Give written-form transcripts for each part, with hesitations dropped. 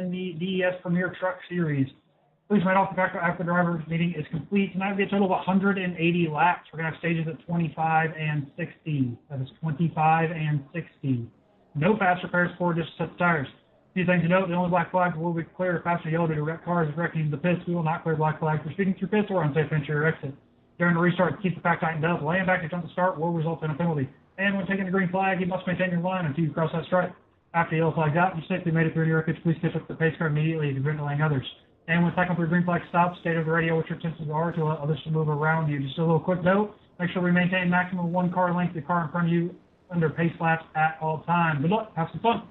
in the DES Premier Truck Series. Please ride off the track after the driver's meeting is complete. Tonight we get a total of 180 laps. We're going to have stages at 25 and 60. That is 25 and 60. No fast repairs for just set the tires. A few things to note: the only black flags will be clear if faster yellow to direct cars directing to the pits. We will not clear black flags for speeding through pits or unsafe entry or exit. During the restart, keep the pack tightened up. Laying back to jump the start will result in a penalty. And when taking the green flag, you must maintain your line until you cross that stripe. After the yellow flag's out, you safely made it through your wreckage. Please catch up the pace car immediately to prevent delaying others. And when cycling through green flag stops, state over the radio what your intentions are to allow others to move around you. Just a little quick note: make sure we maintain maximum one car length to the car in front of you under pace laps at all times. Good luck. Have some fun.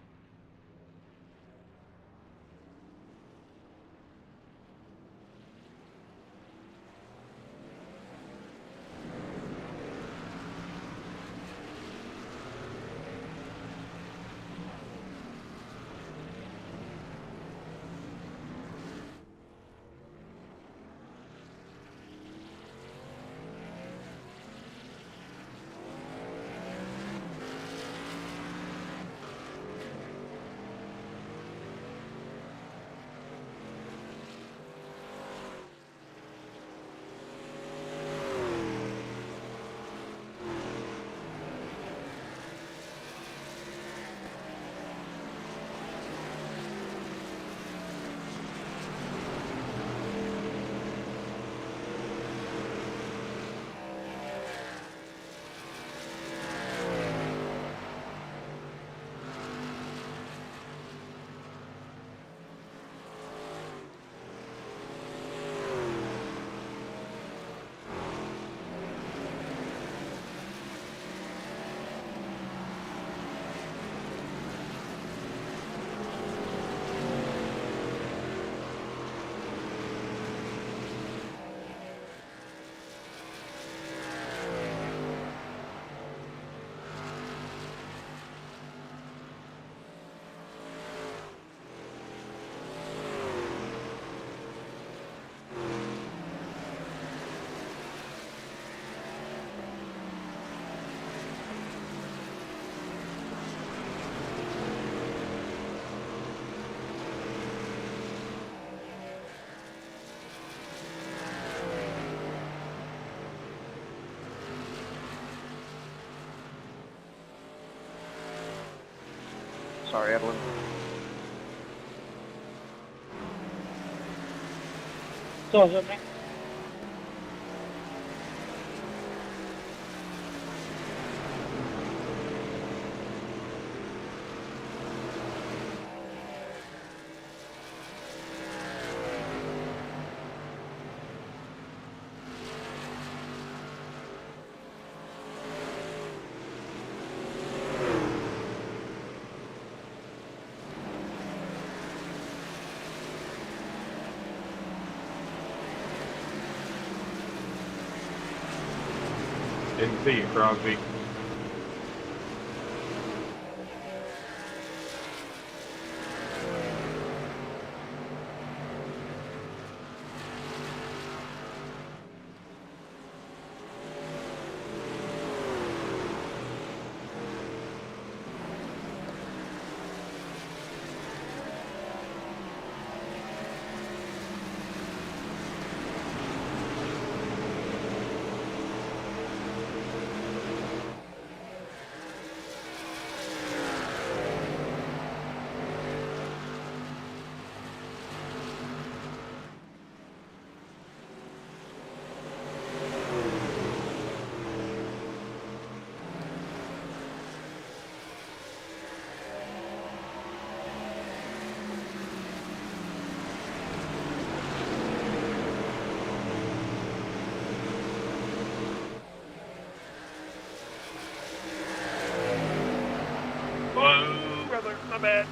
Sorry, Evelyn. It's all good, man. Didn't see you, Crosby. Whoa, brother, my bad.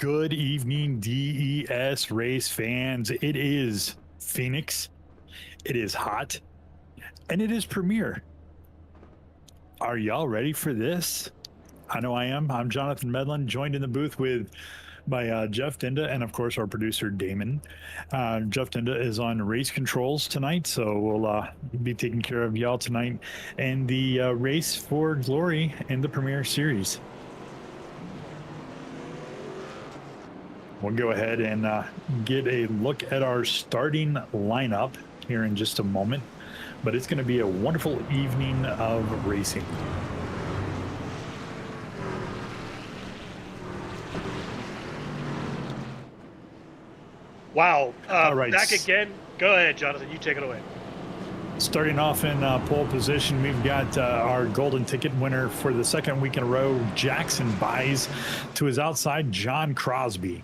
Good evening, DES race fans. It is Phoenix, it is hot, and it is premiere. Are y'all ready for this? I know I am. I'm Jonathan Medlin, joined in the booth by Jeff Dinda and, of course, our producer, Damon. Jeff Dinda is on race controls tonight, so we'll be taking care of y'all tonight and the race for glory in the Premier Series. We'll go ahead and get a look at our starting lineup here in just a moment, but it's going to be a wonderful evening of racing. Wow. All right. Back again. Go ahead, Jonathan. You take it away. Starting off in pole position, we've got our golden ticket winner for the second week in a row, Jackson Buys, to his outside, John Crosby.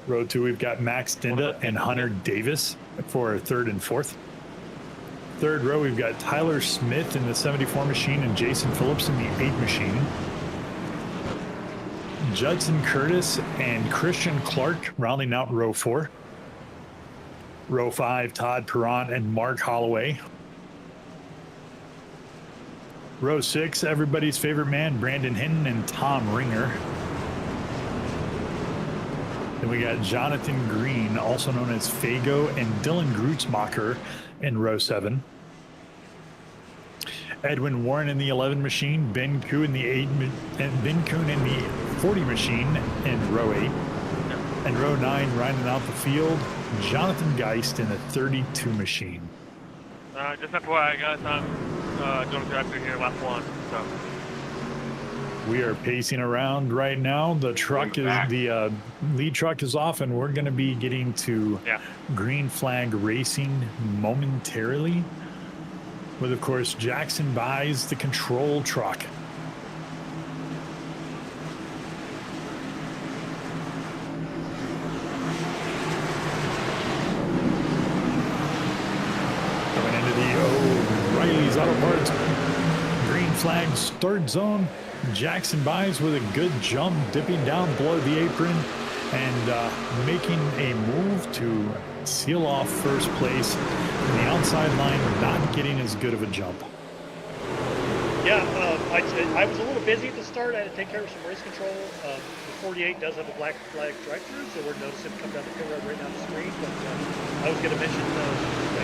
Row 2, we've got Max Dinda and Hunter Davis for third and fourth. Third row, we've got Tyler Smith in the 74 machine and Jason Phillips in the 8 machine. Judson Curtis and Christian Clark rounding out row 4. Row 5, Todd Perront and Mark Holloway. Row 6, everybody's favorite man, Brandon Hinton and Tom Ringer. Then we got Jonathan Green, also known as Fago, and Dylan Grutzmacher in row 7. Edwin Warren in the 11 machine, Ben Kuhn in the 8, and Ben Kuhn in the 40 machine in row 8. And row 9, rounding out the field, Jonathan Geist in the 32 machine. Just FYI, guys, I'm doing tractor here, last one. So we are pacing around right now. The truck is the lead truck is off, and we're going to be getting to green flag racing momentarily. With, of course, Jackson Buys the control truck. Going into the O'Reilly's Auto Parts green flag start zone. Jackson Buys with a good jump, dipping down below the apron and making a move to seal off first place. And the outside line not getting as good of a jump. Yeah, I was a little busy at the start. I had to take care of some race control. The 48 does have a black flag drive-through, so we're noticing it come down the pit road right down the screen. But I was going to mention,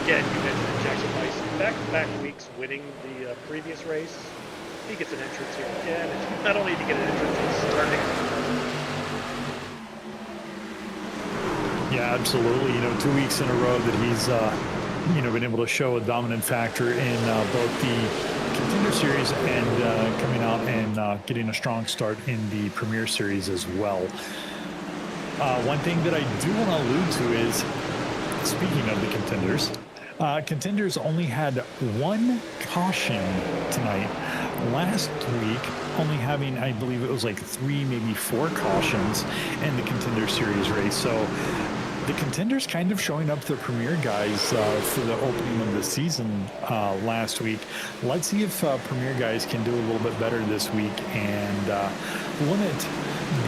again, you mentioned Jackson Buys back-to-back weeks winning the previous race. He gets an entrance here again. And not only did he get an entrance, he's starting. Yeah, absolutely. 2 weeks in a row that he's, been able to show a dominant factor in both the Contender Series and coming out and getting a strong start in the Premier Series as well. One thing that I do want to allude to is, speaking of the contenders, contenders only had one caution tonight. Last week, only having, I believe it was like 3, maybe 4 cautions in the Contender Series race. So the contenders kind of showing up the Premier guys for the opening of the season last week. Let's see if Premier guys can do a little bit better this week and limit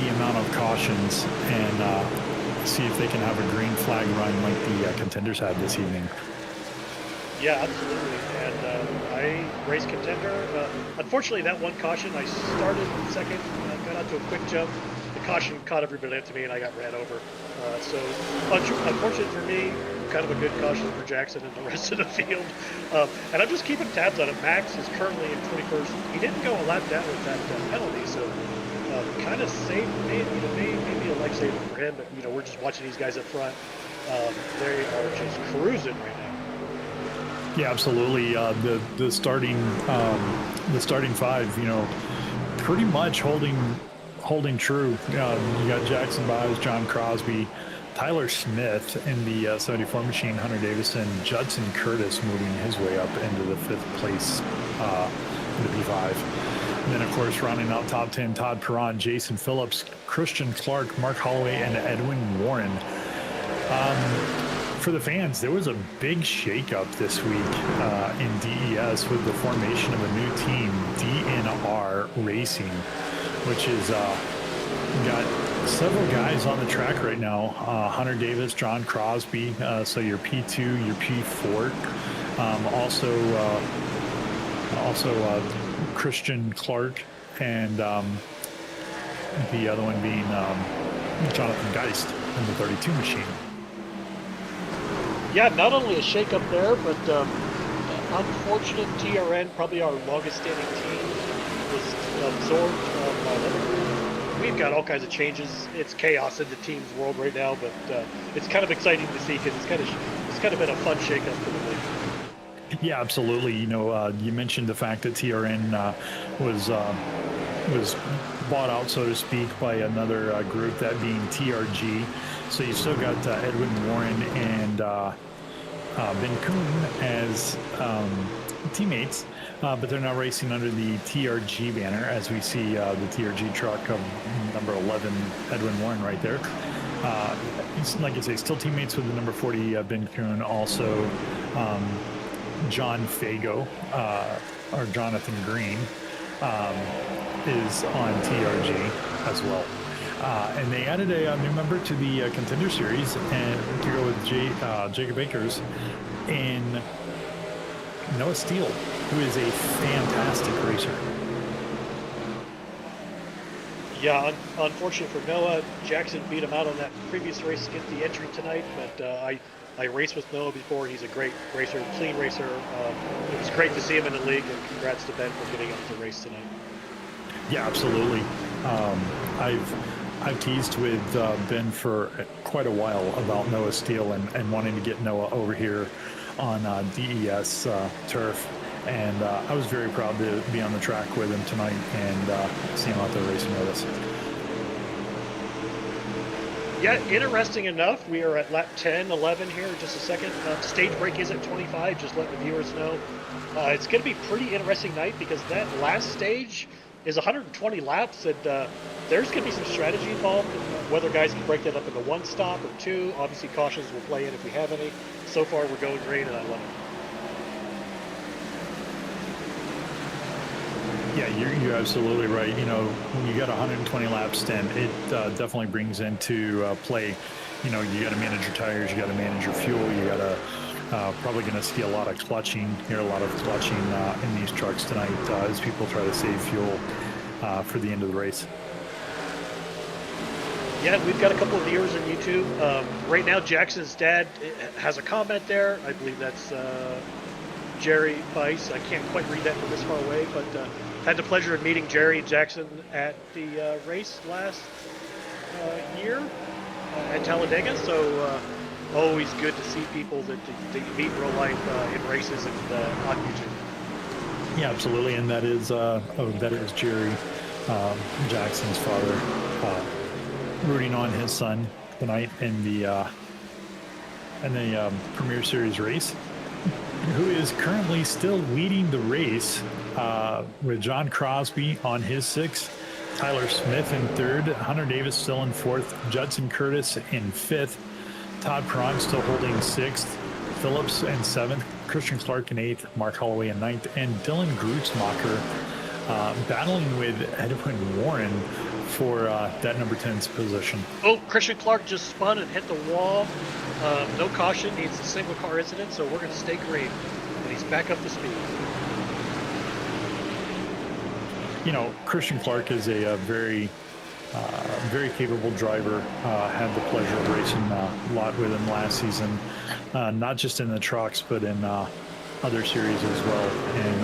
the amount of cautions and see if they can have a green flag run like the contenders had this evening. Yeah, absolutely. And I raced Contender. Unfortunately, that one caution, I started second, got out to a quick jump. The caution caught everybody up to me, and I got ran over. So, unfortunate for me, kind of a good caution for Jackson and the rest of the field. And I'm just keeping tabs on it. Max is currently in 21st. He didn't go a lap down with that penalty, so kind of saved me. Maybe a lifesaver for him. But we're just watching these guys up front. They are just cruising right now. Yeah, absolutely. The starting 5, pretty much holding true. You got Jackson Buys, John Crosby, Tyler Smith in the 74 machine, Hunter Davis, and Judson Curtis moving his way up into the 5th place in the P5. And then, of course, rounding out top 10, Todd Perront, Jason Phillips, Christian Clark, Mark Holloway, and Edwin Warren. for the fans, there was a big shakeup this week in DES with the formation of a new team, DNR Racing, which is got several guys on the track right now. Hunter Davis, John Crosby, so your P2, your P4. Also Christian Clark, and the other one being Jonathan Geist in the 32 machine. Yeah, not only a shakeup there, but unfortunate TRN, probably our longest standing team, was absorbed by Liverpool. We've got all kinds of changes. It's chaos in the team's world right now, but it's kind of exciting to see because it's kind of been a fun shakeup for the league. Yeah, absolutely. You know, you mentioned the fact that TRN was bought out, so to speak, by another group, that being TRG. So you still got Edwin Warren and Ben Kuhn as teammates, but they're now racing under the TRG banner, as we see the TRG truck of number 11, Edwin Warren, right there. He's, like I say, still teammates with the number 40, Ben Kuhn, also John Fago, or Jonathan Green, is on TRG as well. And they added a new member to the Contender Series, and to go with Jacob Akers and Noah Steele, who is a fantastic racer. Yeah, unfortunate for Noah. Jackson beat him out on that previous race to get the entry tonight, but I raced with Noah before. He's a great racer, clean racer. It was great to see him in the league, and congrats to Ben for getting him to race tonight. Yeah, absolutely. I've teased with Ben for quite a while about Noah Steele and wanting to get Noah over here on DES turf, and I was very proud to be on the track with him tonight and see him out there racing with us. Yeah, interesting enough, we are at lap 10, 11 here in just a second. Stage break is at 25, just letting the viewers know. It's going to be a pretty interesting night because that last stage is 120 laps, and there's going to be some strategy involved, whether guys can break that up into one stop or two. Obviously, cautions will play in if we have any. So far, we're going green, and I love it. Yeah, you're absolutely right. You know, when you got 120 lap stint, it definitely brings into play, you know, you got to manage your tires, you got to manage your fuel, you got to probably going to see a lot of clutching, hear a lot of clutching in these trucks tonight as people try to save fuel for the end of the race. Yeah, we've got a couple of viewers on YouTube. Right now, Jackson's dad has a comment there. I believe that's Jerry Bice. I can't quite read that from this far away, but had the pleasure of meeting Jerry Jackson at the race last year at Talladega. So always good to see people that you meet in real life in races and on YouTube. Yeah, absolutely, and that is Jerry Jackson's father, rooting on his son tonight in the Premier Series race, who is currently still leading the race with John Crosby on his 6th, Tyler Smith in 3rd, Hunter Davis still in 4th, Judson Curtis in 5th, Todd Perron still holding 6th, Phillips in 7th, Christian Clark in 8th, Mark Holloway in 9th, and Dylan Grutzmacher battling with Edwin Warren for that number 10's position. Oh, Christian Clark just spun and hit the wall. No caution, needs a single car incident, so we're going to stay green. And he's back up to speed. You know, Christian Clark is a very capable driver. Had the pleasure of racing a lot with him last season, not just in the trucks, but in other series as well. And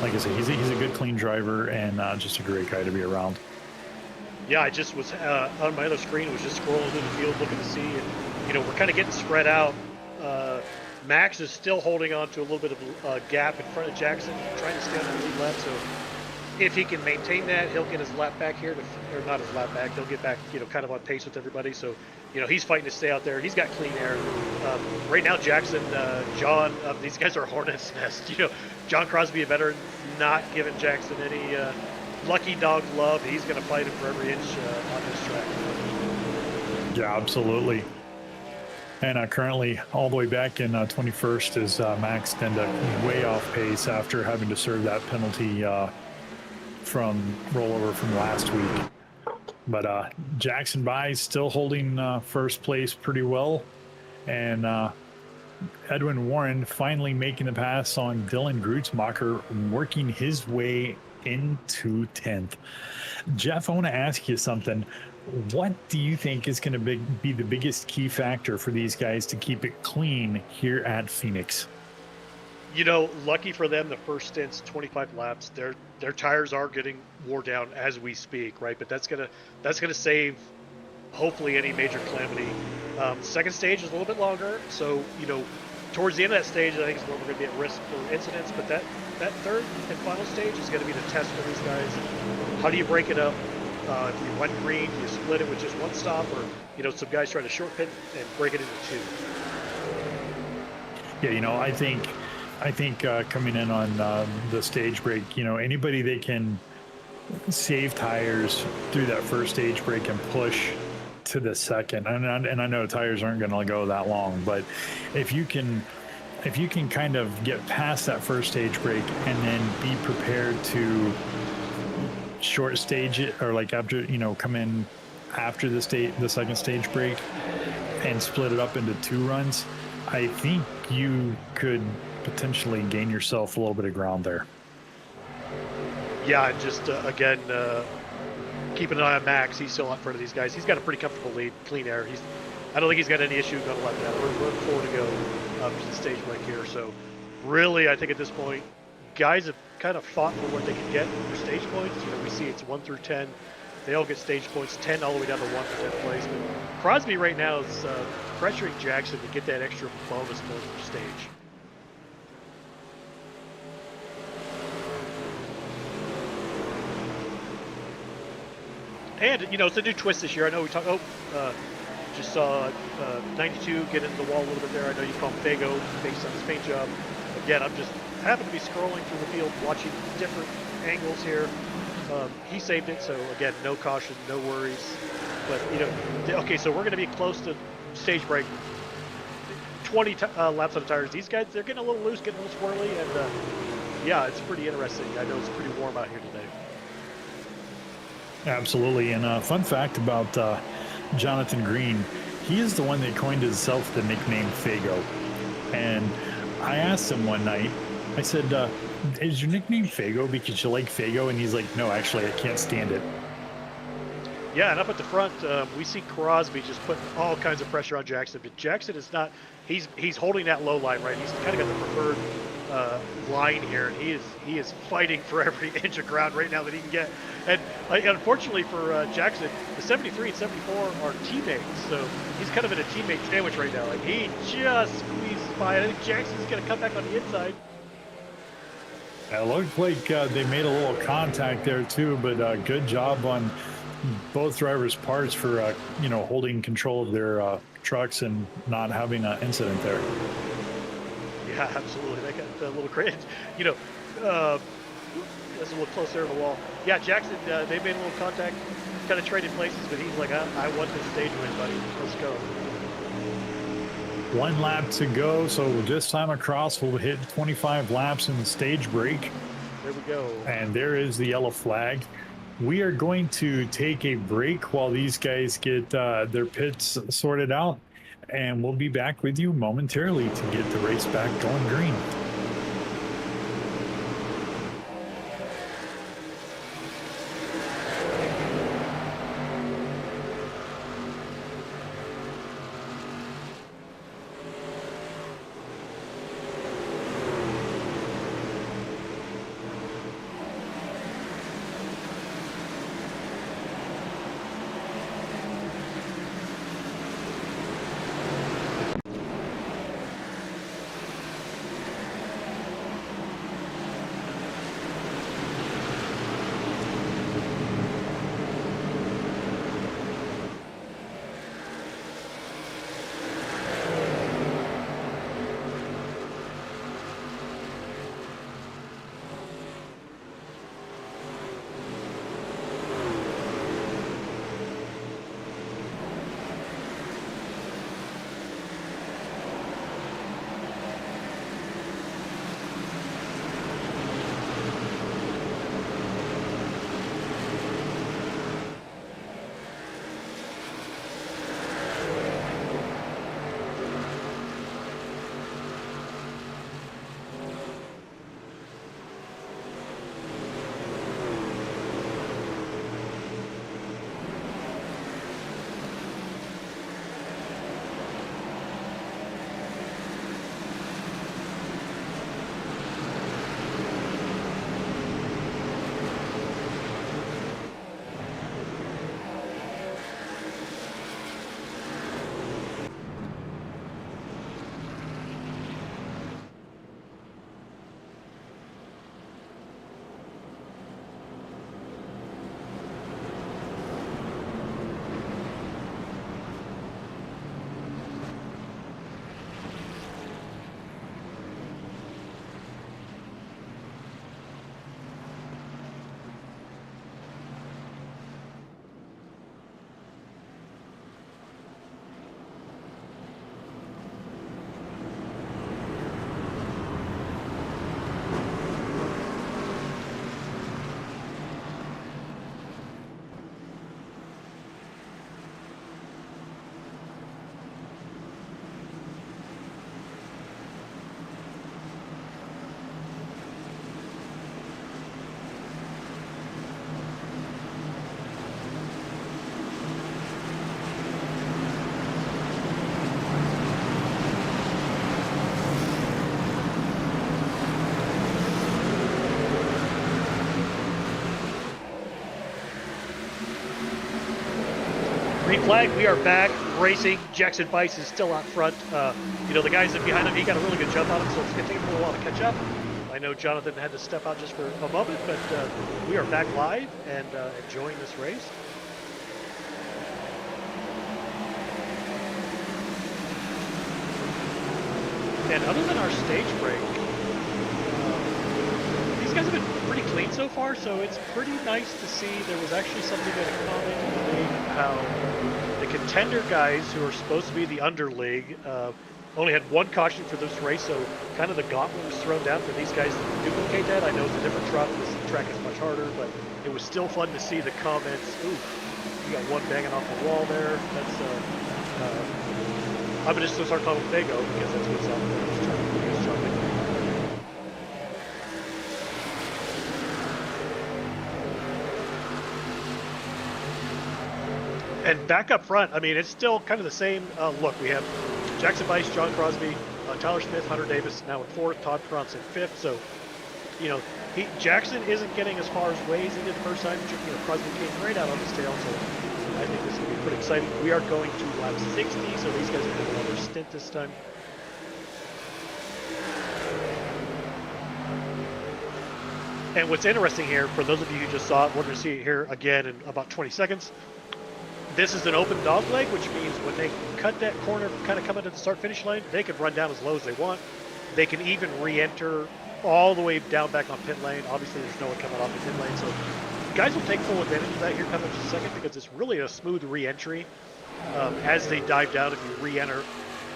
like I said, he's a good, clean driver and just a great guy to be around. Yeah, I just was on my other screen, was just scrolling through the field looking to see, and you know, we're kind of getting spread out. Max is still holding on to a little bit of a gap in front of Jackson, trying to stay on the lead lap. So if he can maintain that, he'll get his lap back here, or not his lap back. He'll get back, you know, kind of on pace with everybody. So, you know, he's fighting to stay out there. He's got clean air. Right now, Jackson, John, these guys are hornets nest. You know, John Crosby, a veteran, not giving Jackson any lucky dog love. He's going to fight him for every inch on this track. Yeah, absolutely. And currently, all the way back in 21st is Max Stenda, way off pace after having to serve that penalty from rollover from last week. But Jackson Byes still holding first place pretty well. And Edwin Warren finally making the pass on Dylan Grutzmacher, working his way into 10th. Jeff, I want to ask you something. What do you think is going to be the biggest key factor for these guys to keep it clean here at Pheonix? You know, lucky for them, the first stint's 25 laps. Their tires are getting wore down as we speak, right? But that's gonna save hopefully any major calamity. Second stage is a little bit longer, so you know, towards the end of that stage, I think is where we're going to be at risk for incidents. But that third and final stage is going to be the test for these guys. How do you break it up? If you run green, do you split it with just one stop, or you know, some guys try to short pit and break it into two? Yeah, you know, I think coming in on the stage break, you know, anybody that can save tires through that first stage break and push to the second, and I know tires aren't going to go that long, but if you can kind of get past that first stage break and then be prepared to short stage it, or like after, you know, come in after the second stage break and split it up into two runs, I think you could potentially gain yourself a little bit of ground there. Yeah, and just again, keeping an eye on Max. He's still out front of these guys. He's got a pretty comfortable lead, clean air. I don't think he's got any issue going to let that. We're 4 to go to the stage break here. So really, I think at this point, guys have kind of fought for what they can get for stage points. You know, we see it's 1 through 10. They all get stage points, 10 all the way down to 1 for 10th place. But Crosby right now is pressuring Jackson to get that extra bonus point for stage. And, you know, it's a new twist this year. I know we talked, just saw 92 get into the wall a little bit there. I know you call him Fago based on his paint job. Again, I'm just happen to be scrolling through the field, watching different angles here. He saved it, so again, no caution, no worries. But, you know, okay, so we're going to be close to stage break. 20 laps on the tires. These guys, they're getting a little loose, getting a little swirly, and yeah, it's pretty interesting. I know it's pretty warm out here today. Absolutely. And a fun fact about Jonathan Green, he is the one that coined himself the nickname Fago. And I asked him one night, I said, is your nickname Fago because you like Fago? And he's like, no, actually, I can't stand it. Yeah, and up at the front, we see Crosby just putting all kinds of pressure on Jackson. But Jackson is not, he's holding that low line, right? He's kind of got the preferred line here, and he is fighting for every inch of ground right now that he can get. And unfortunately for Jackson, the 73 and 74 are teammates, so he's kind of in a teammate sandwich right now. Like, he just squeezed by. I think Jackson's going to come back on the inside. It looked like they made a little contact there too, but good job on both drivers' parts for you know, holding control of their trucks and not having an incident there. Yeah, absolutely. They got a little credit. You know, that's a little close there to the wall. Yeah, Jackson, they made a little contact, kind of traded places, but he's like, I want this stage win, buddy. Let's go. 1 lap to go, so this time across we'll hit 25 laps in the stage break. There we go. And there is the yellow flag. We are going to take a break while these guys get their pits sorted out, and we'll be back with you momentarily to get the race back going green. Green flag, we are back racing. Jackson Bice is still out front. You know, the guys that behind him, he got a really good jump on him, so it's going to take him a little while to catch up. I know Jonathan had to step out just for a moment, but we are back live and enjoying this race. And other than our stage break, these guys have been pretty clean so far, so it's pretty nice to see. There was actually something that a comment made how the contender guys, who are supposed to be the underleague, only had one caution for this race, so kind of the gauntlet was thrown down for these guys to duplicate that. I know it's a different track, this track is much harder, but it was still fun to see the comments. Ooh, you got one banging off the wall there. That's I'm gonna just start calling him Fago because that's what's up there. He's jumping. And back up front, I mean, it's still kind of the same look. We have Jackson Bice, John Crosby, Tyler Smith, Hunter Davis now in 4th, Todd Krantz in 5th. So, you know, Jackson isn't getting as far as way as he did the first time. You know, Crosby came right out on his tail, so I think this is going to be pretty exciting. We are going to lap 60, so these guys are doing another stint this time. And what's interesting here, for those of you who just saw it, we're going to see it here again in about 20 seconds. This is an open dog leg, which means when they cut that corner, kind of come into the start-finish line, they can run down as low as they want. They can even re-enter all the way down back on pit lane. Obviously, there's no one coming off the pit lane, so guys will take full advantage of that here coming in just a second because it's really a smooth re-entry. As they dive down, if you re-enter,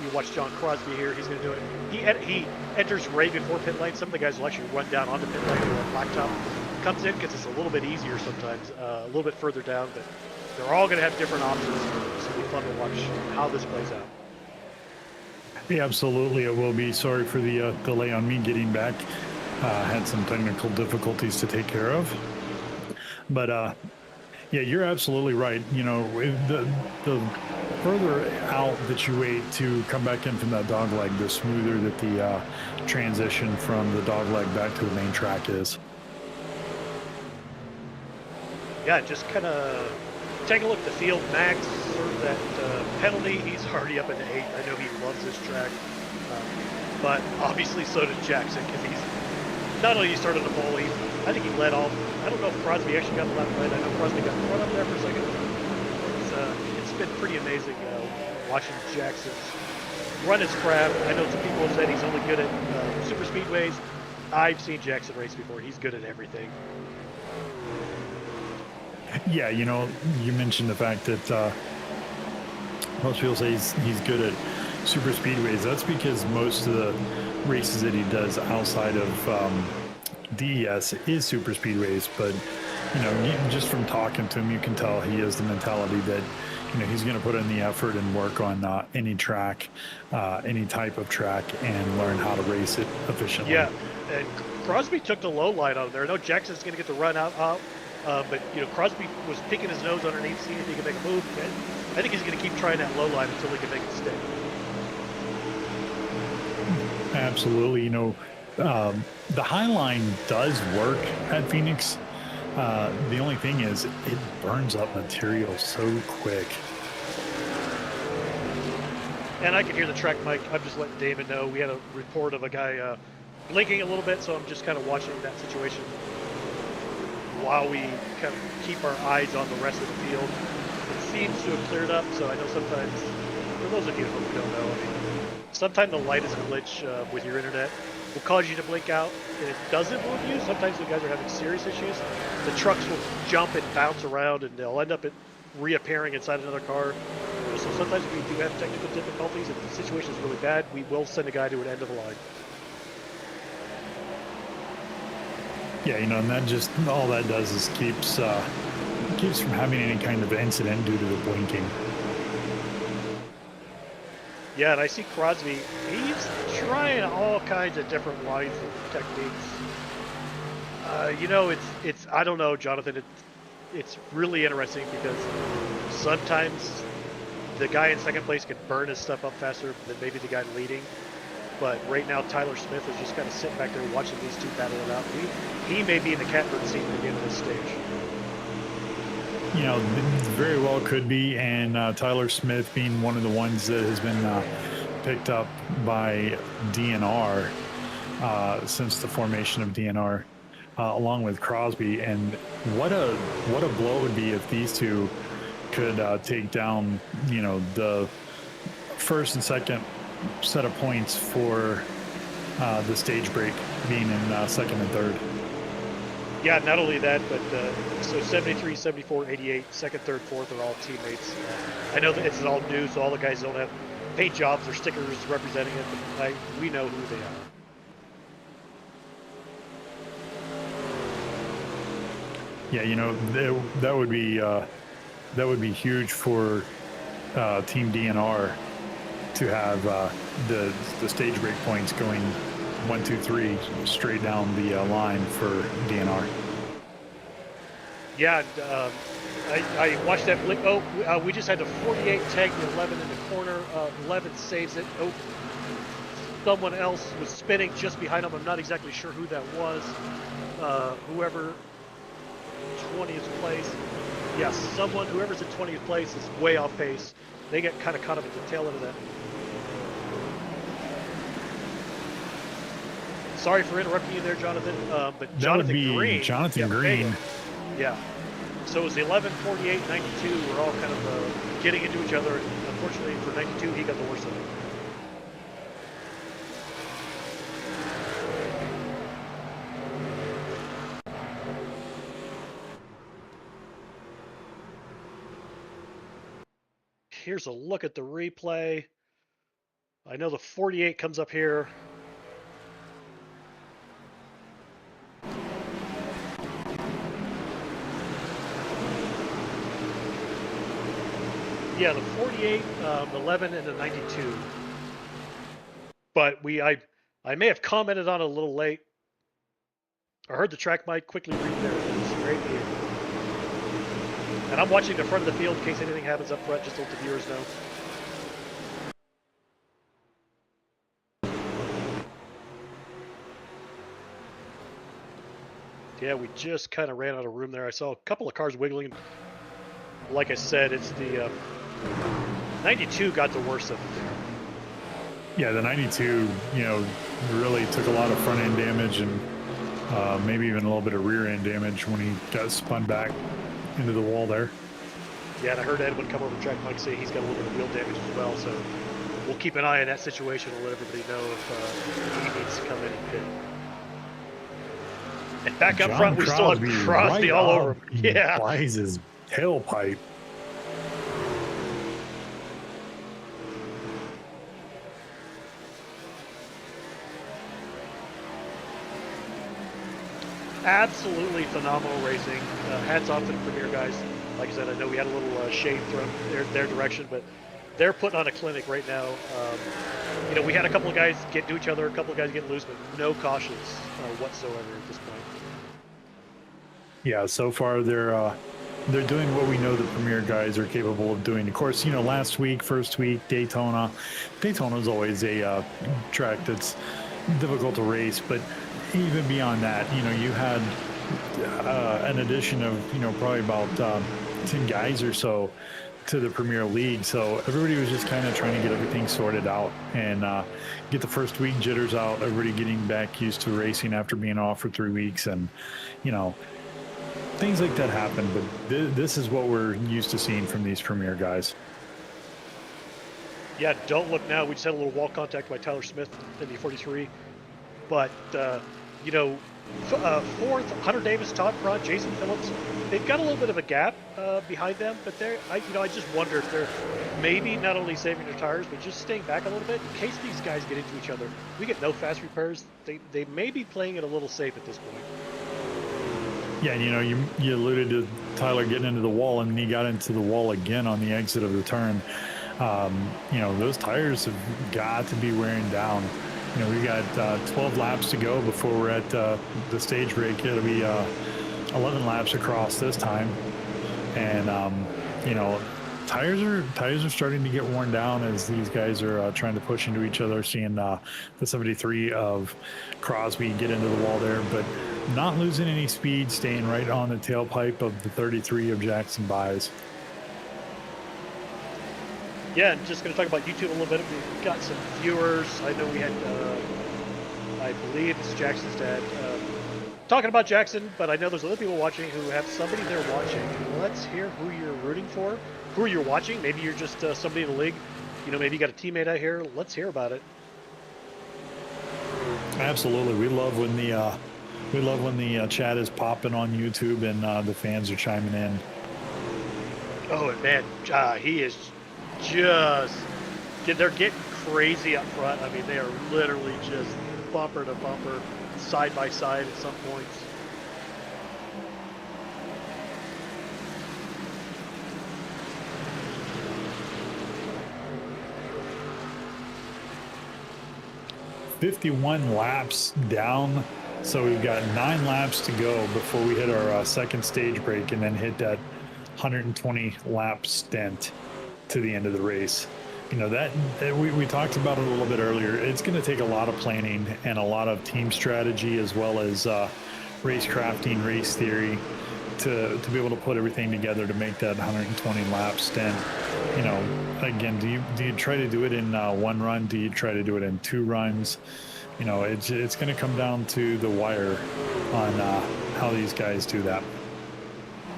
you watch John Crosby here, he's going to do it. He enters right before pit lane. Some of the guys will actually run down onto pit lane or blacktop. Comes in because it's a little bit easier sometimes, a little bit further down, but they're all going to have different options. It's going to be fun to watch how this plays out. Yeah, absolutely. It will be. Sorry for the delay on me getting back. Had some technical difficulties to take care of. But yeah, you're absolutely right. You know, the further out that you wait to come back in from that dog leg, the smoother that the transition from the dog leg back to the main track is. Yeah, just kind of take a look at the field. Max served that penalty. He's already up into 8. I know he loves this track. But obviously so did Jackson, because he's not only he started the pole, I think he led off. I don't know if Crosby actually got the left right. I know Crosby got the front up there for a second. It's been pretty amazing watching Jackson run his craft. I know some people have said he's only good at super speedways. I've seen Jackson race before. He's good at everything. Yeah, you know, you mentioned the fact that most people say he's good at super speedways. That's because most of the races that he does outside of DES is super speedways. But, you know, just from talking to him, you can tell he has the mentality that, you know, he's going to put in the effort and work on any track, any type of track, and learn how to race it efficiently. Yeah, and Crosby took the low line out there. I know Jackson's going to get the run out. But, you know, Crosby was picking his nose underneath, seeing if he could make a move. And I think he's going to keep trying that low line until he can make it stick. Absolutely. You know, the high line does work at Pheonix. The only thing is it burns up material so quick. And I can hear the track mic. I'm just letting David know. We had a report of a guy blinking a little bit, so I'm just kind of watching that situation while we kind of keep our eyes on the rest of the field. It seems to have cleared up, so I know sometimes, for those of you who don't know, I mean, sometimes the lightest glitch with your internet will cause you to blink out, and it doesn't move you. Sometimes when guys are having serious issues, the trucks will jump and bounce around, and they'll end up reappearing inside another car. So sometimes we do have technical difficulties. If the situation is really bad, we will send a guy to an end of the line. Yeah, you know, and that just, all that does is keeps from having any kind of incident due to the blinking. Yeah, and I see Crosby, he's trying all kinds of different lines and techniques. You know, it's I don't know, Jonathan, it's really interesting because sometimes the guy in second place can burn his stuff up faster than maybe the guy leading. But right now, Tyler Smith is just kind of sitting back there watching these two battle it out. He may be in the catbird seat at the end of this stage. you know, very well could be. And Tyler Smith being one of the ones that has been picked up by DNR since the formation of DNR, along with Crosby. And what a blow it would be if these two could take down, you know, the first and second set of points for the stage break, being in second and third. Yeah, not only that, but so 73, 74, 88, second, third, fourth are all teammates. I know that it's all new, so all the guys don't have paint jobs or stickers representing it, but we know who they are. Yeah, you know, that would be huge for Team DNR to have the stage break points going 1, 2, 3 straight down the line for DNR. Yeah, I watched that blink. Oh, we just had the 48 tag the 11 in the corner. 11 saves it. Oh, someone else was spinning just behind him. I'm not exactly sure who that was. Whoever 20th place. Yes, whoever's in 20th place is way off pace. They get kind of caught up at the tail end of that. Sorry for interrupting you there, Jonathan. But Jonathan Green. Jonathan Green. Yeah. So it was the 11, 48, 92. We're all kind of getting into each other. Unfortunately for 92, he got the worst of it. Here's a look at the replay. I know the 48 comes up here. Yeah, the 48, 11, and the 92. But I may have commented on it a little late. I heard the track mic quickly read there. It's great here. And I'm watching the front of the field in case anything happens up front, just to let the viewers know. Yeah, we just kind of ran out of room there. I saw a couple of cars wiggling. Like I said, it's the 92 got the worst of it there. Yeah, the 92, you know, really took a lot of front end damage and maybe even a little bit of rear end damage when he got spun back into the wall there. Yeah, and I heard Edwin come over the track mic say he's got a little bit of wheel damage as well, so we'll keep an eye on that situation and let everybody know if he needs to come in and pit. And back up front, we still have Crosby all over him. Yeah. Flies his tailpipe. Absolutely phenomenal racing. Hats off to the Premier guys. Like I said, I know we had a little shade thrown their direction, but they're putting on a clinic right now. You know, we had a couple of guys get to each other, a couple of guys get loose, but no cautions whatsoever at this point. Yeah, so far they're doing what we know the Premier guys are capable of doing. Of course, you know, first week, Daytona is always a track that's difficult to race, but even beyond that, you know, you had an addition of, you know, probably about 10 guys or so to the Premier League. So everybody was just kind of trying to get everything sorted out and get the first week jitters out, everybody getting back used to racing after being off for 3 weeks. And, you know, things like that happen, but this is what we're used to seeing from these Premier guys. Yeah, don't look now. We just had a little wall contact by Tyler Smith in the 43. But, you know, fourth, Hunter Davis, Todd Pratt, Jason Phillips, they've got a little bit of a gap behind them, but I just wonder if they're maybe not only saving their tires, but just staying back a little bit in case these guys get into each other. We get no fast repairs. They may be playing it a little safe at this point. Yeah, you know, you alluded to Tyler getting into the wall, and he got into the wall again on the exit of the turn. You know, those tires have got to be wearing down. You know, we got 12 laps to go before we're at the stage break. It'll be 11 laps across this time. And, you know, tires are starting to get worn down as these guys are trying to push into each other. Seeing the 73 of Crosby get into the wall there, but not losing any speed, staying right on the tailpipe of the 33 of Jackson Buys. Yeah, and just going to talk about YouTube a little bit. We've got some viewers. I know we had, I believe it's Jackson's dad, talking about Jackson, but I know there's other people watching who have somebody they're watching. Let's hear who you're rooting for, who you're watching. Maybe you're just somebody in the league. You know, maybe you got a teammate out here. Let's hear about it. Absolutely, we love when the chat is popping on YouTube and the fans are chiming in. Oh, and man, he is just, they're getting crazy up front. I mean, they are literally just bumper to bumper, side by side at some points. $51 laps down, so we've got 9 laps to go before we hit our second stage break and then hit that 120 lap stint to the end of the race. You know, that we talked about it a little bit earlier. It's going to take a lot of planning and a lot of team strategy, as well as race crafting, race theory, to be able to put everything together to make that 120 lap stint. You know, again, do you try to do it in one run? Do you try to do it in 2 runs? You know, it's going to come down to the wire on how these guys do that.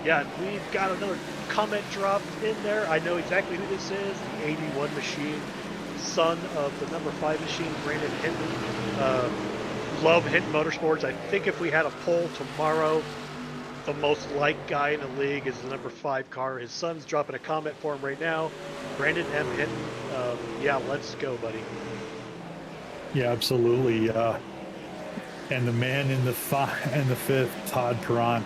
Yeah, we've got another comment dropped in there. I know exactly who this is. The 81 machine, son of the number 5 machine, Brandon Hinton. Love Hinton Motorsports. I think if we had a poll tomorrow, the most liked guy in the league is the number 5 car. His son's dropping a comment for him right now. Brandon M. Hinton. Yeah, let's go, buddy. Yeah, absolutely. And the man in the 5th, Todd Perron.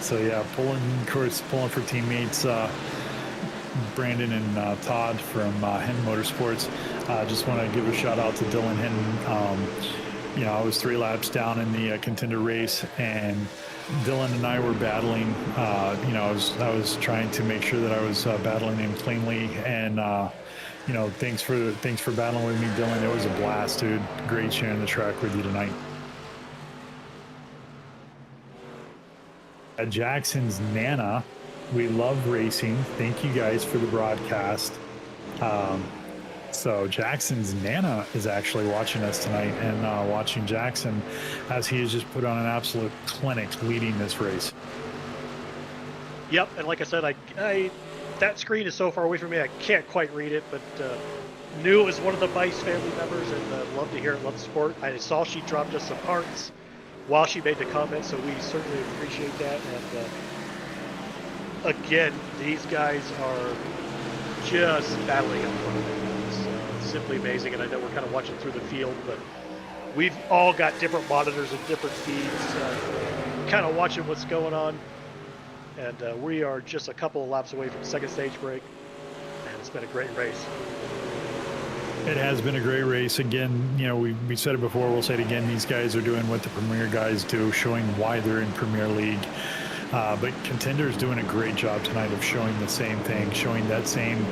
So yeah, pulling for teammates Brandon and Todd from Hinton Motorsports. Just want to give a shout out to Dylan Hinton. You know, I was 3 laps down in the contender race, and Dylan and I were battling. You know, I was trying to make sure that I was battling him cleanly, and you know, thanks for battling with me, Dylan. It was a blast, dude. Great sharing the track with you tonight. Jackson's Nana, we love racing. Thank you guys for the broadcast. So Jackson's Nana is actually watching us tonight and watching Jackson as he has just put on an absolute clinic leading this race. Yep, and like I said, I that screen is so far away from me I can't quite read it, but knew it was one of the Bice family members, and love to hear it, love the sport. I saw she dropped us some hearts while she made the comment, so we certainly appreciate that. And again, these guys are just battling up front. It's simply amazing, and I know we're kind of watching through the field, but we've all got different monitors and different feeds, kind of watching what's going on. And we are just a couple of laps away from the second stage break, and it's been a great race. It has been a great race. Again, you know, we said it before, we'll say it again. These guys are doing what the Premier guys do, showing why they're in Premier League. But Contender's doing a great job tonight of showing the same thing, showing that same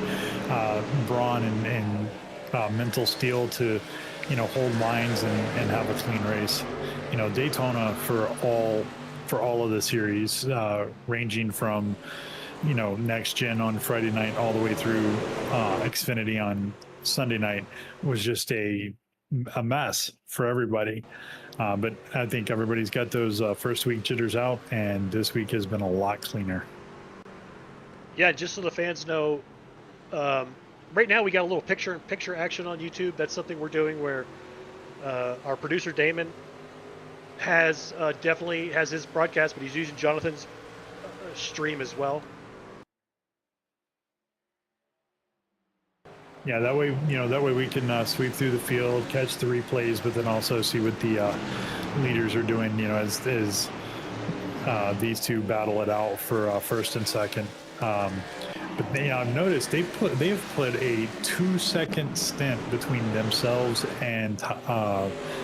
brawn and mental steel to, you know, hold lines and have a clean race. You know, Daytona for all of the series, ranging from, you know, next gen on Friday night all the way through Xfinity on Sunday night, was just a mess for everybody. But I think everybody's got those first week jitters out, and this week has been a lot cleaner. Yeah, just so the fans know, right now we got a little picture action on YouTube. That's something we're doing where our producer Damon has definitely has his broadcast, but he's using Jonathan's stream as well. Yeah, that way, you know, that way we can sweep through the field, catch the replays, but then also see what the leaders are doing, you know, as these two battle it out for first and second. But they, I've noticed they've put a 2-second stint between themselves and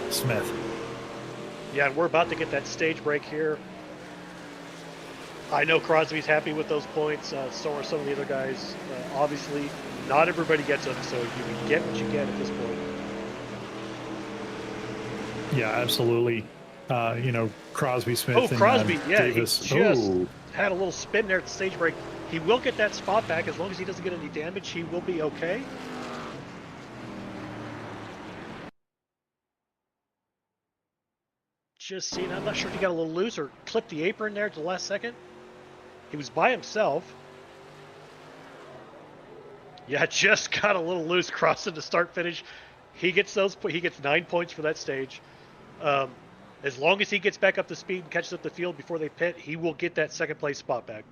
Smith. Yeah, we're about to get that stage break here. I know Crosby's happy with those points. So are some of the other guys. Obviously, not everybody gets them, so you get what you get at this point. Yeah, absolutely. Crosby, Smith, and Crosby, yeah, Davis. he just had a little spin there at the stage break. He will get that spot back as long as he doesn't get any damage. He will be okay. Just seeing, I'm not sure if he got a little loose or clipped the apron there at the last second. He was by himself. Yeah, just got a little loose crossing the start finish. He gets 9 points for that stage. As long as he gets back up to speed and catches up the field before they pit, he will get that second place spot back.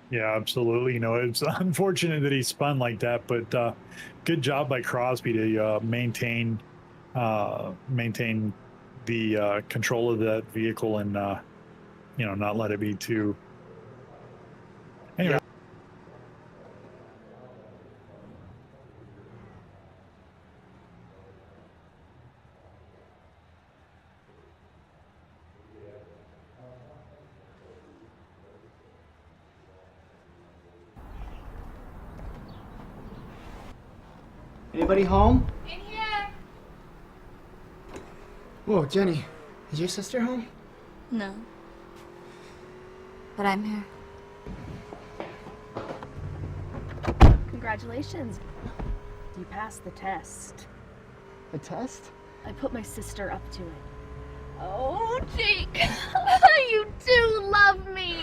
Yeah, absolutely. It's unfortunate that he spun like that, but good job by Crosby to maintain the control of that vehicle and not let it be too. Anyway. Yeah. Anybody home? In here. Whoa, Jenny. Is your sister home? No. But I'm here. Congratulations. You passed the test. A test? I put my sister up to it. Oh, Jake. You do love me.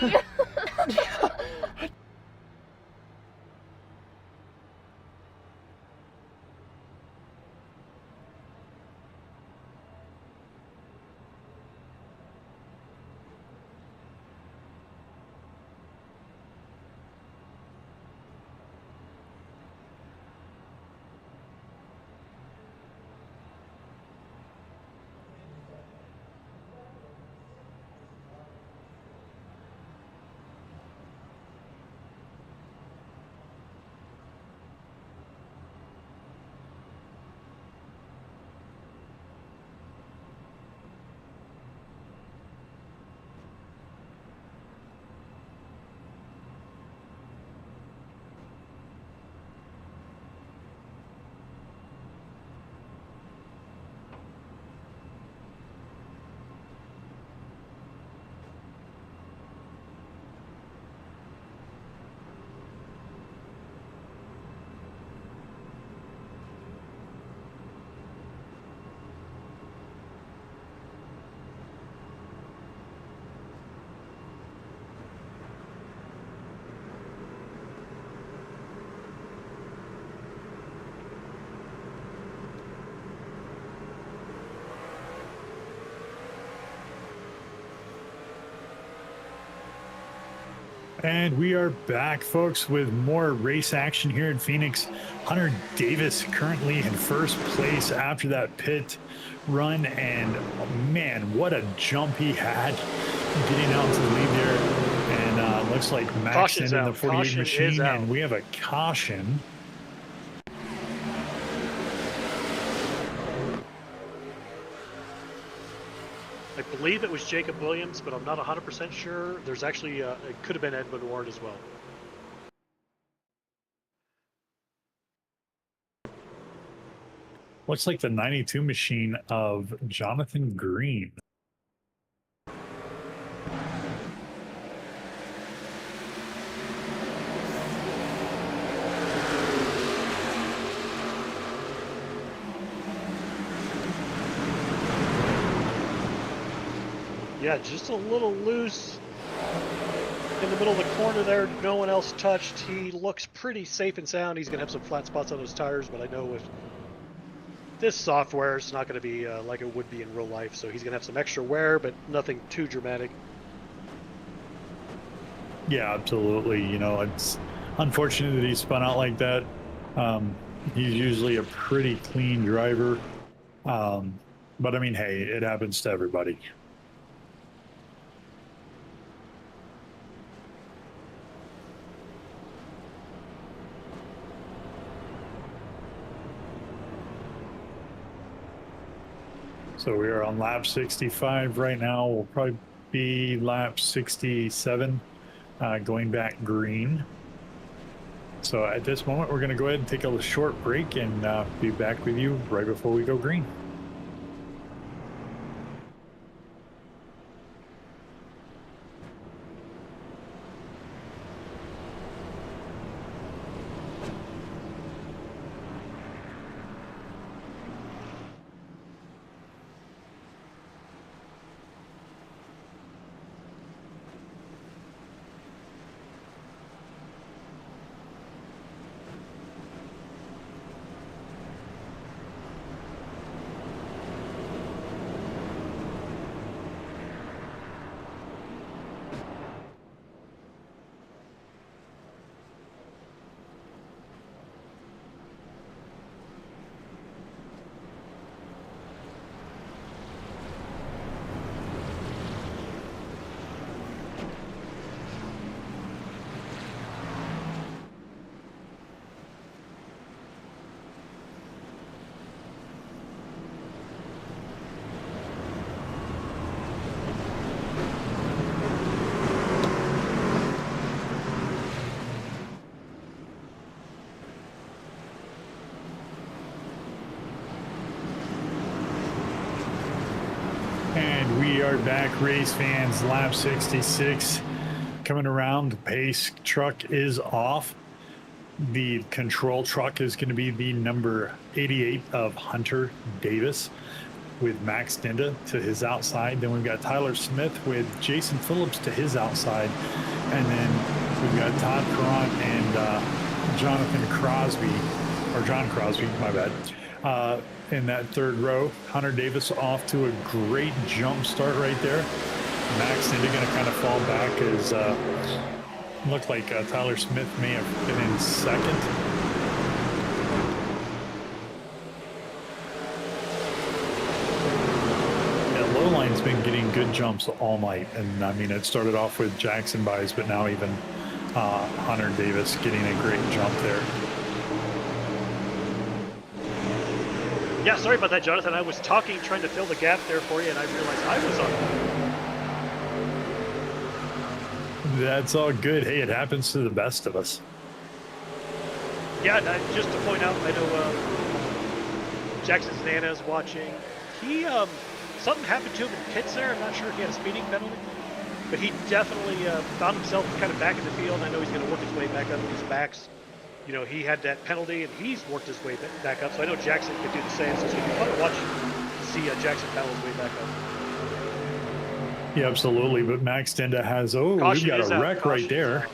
And we are back, folks, with more race action here in Phoenix. Hunter Davis currently in first place after that pit run. And man, what a jump he had getting out to the lead there. And looks like Max in the 48 Caution machine. And we have a caution. I believe it was Jacob Williams, but I'm not 100% sure. There's actually, it could have been Edmund Ward as well. Looks like the 92 machine of Jonathan Green. Yeah, just a little loose in the middle of the corner there. No one else touched. He looks pretty safe and sound. He's going to have some flat spots on those tires, but I know with this software, it's not going to be like it would be in real life. So he's going to have some extra wear, but nothing too dramatic. Yeah, absolutely. It's unfortunate that he spun out like that. He's usually a pretty clean driver. But I mean, hey, it happens to everybody. So we are on lap 65 right now. We'll probably be lap 67 going back green. So at this moment, we're going to go ahead and take a short break and be back with you right before we go green. And we are back, race fans. Lap 66 coming around. The pace truck is off. The control truck is going to be the number 88 of Hunter Davis with Max Dinda to his outside. Then we've got Tyler Smith with Jason Phillips to his outside. And then we've got Todd Perront and Jonathan Crosby, or John Crosby, my bad. In that third row, Hunter Davis off to a great jump start right there. Max Dinda going to kind of fall back as looked like Tyler Smith may have been in second. Yeah, low line's been getting good jumps all night, and I mean it started off with Jackson Buys, but now even Hunter Davis getting a great jump there. Yeah, sorry about that, Jonathan. I was talking, trying to fill the gap there for you, and I realized I was on. That's all good. Hey, it happens to the best of us. Yeah, just to point out, I know Jackson's Nana is watching. He, something happened to him in pits there. I'm not sure if he had a speeding penalty, but he definitely found himself kind of back in the field. I know he's going to work his way back up to his backs. You know, he had that penalty, and he's worked his way back up. So I know Jackson could do the same. So it's going to be fun to watch, see Jackson battle his way back up. Yeah, absolutely. But Max Dinda has, we've got a wreck right there.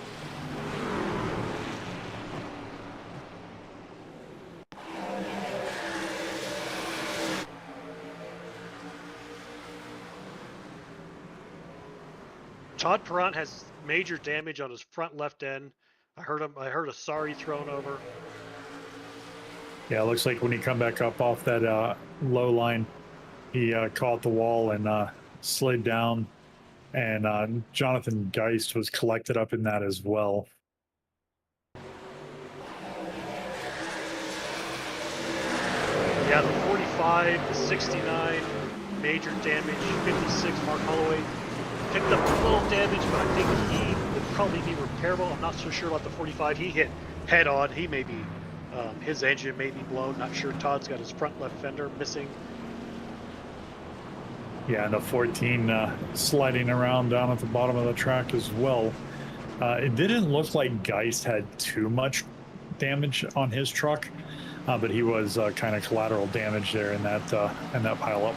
Todd Perront has major damage on his front left end. I heard a sorry thrown over. Yeah, it looks like when he come back up off that low line, he caught the wall and slid down, and Jonathan Geist was collected up in that as well. Yeah, the 45, the 69, major damage. 56, Mark Holloway picked up a little damage, but I think he would probably be repairable. I'm not so sure about the 45. He hit head on. He may be, his engine may be blown. Not sure. Todd's got his front left fender missing. Yeah, and the 14 sliding around down at the bottom of the track as well. It didn't look like Geist had too much damage on his truck, but he was kind of collateral damage there in that pileup.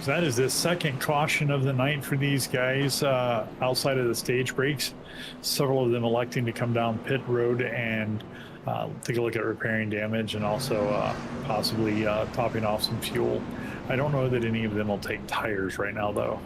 So that is the second caution of the night for these guys outside of the stage breaks. Several of them electing to come down pit road and take a look at repairing damage and also possibly topping off some fuel. I don't know that any of them will take tires right now, though.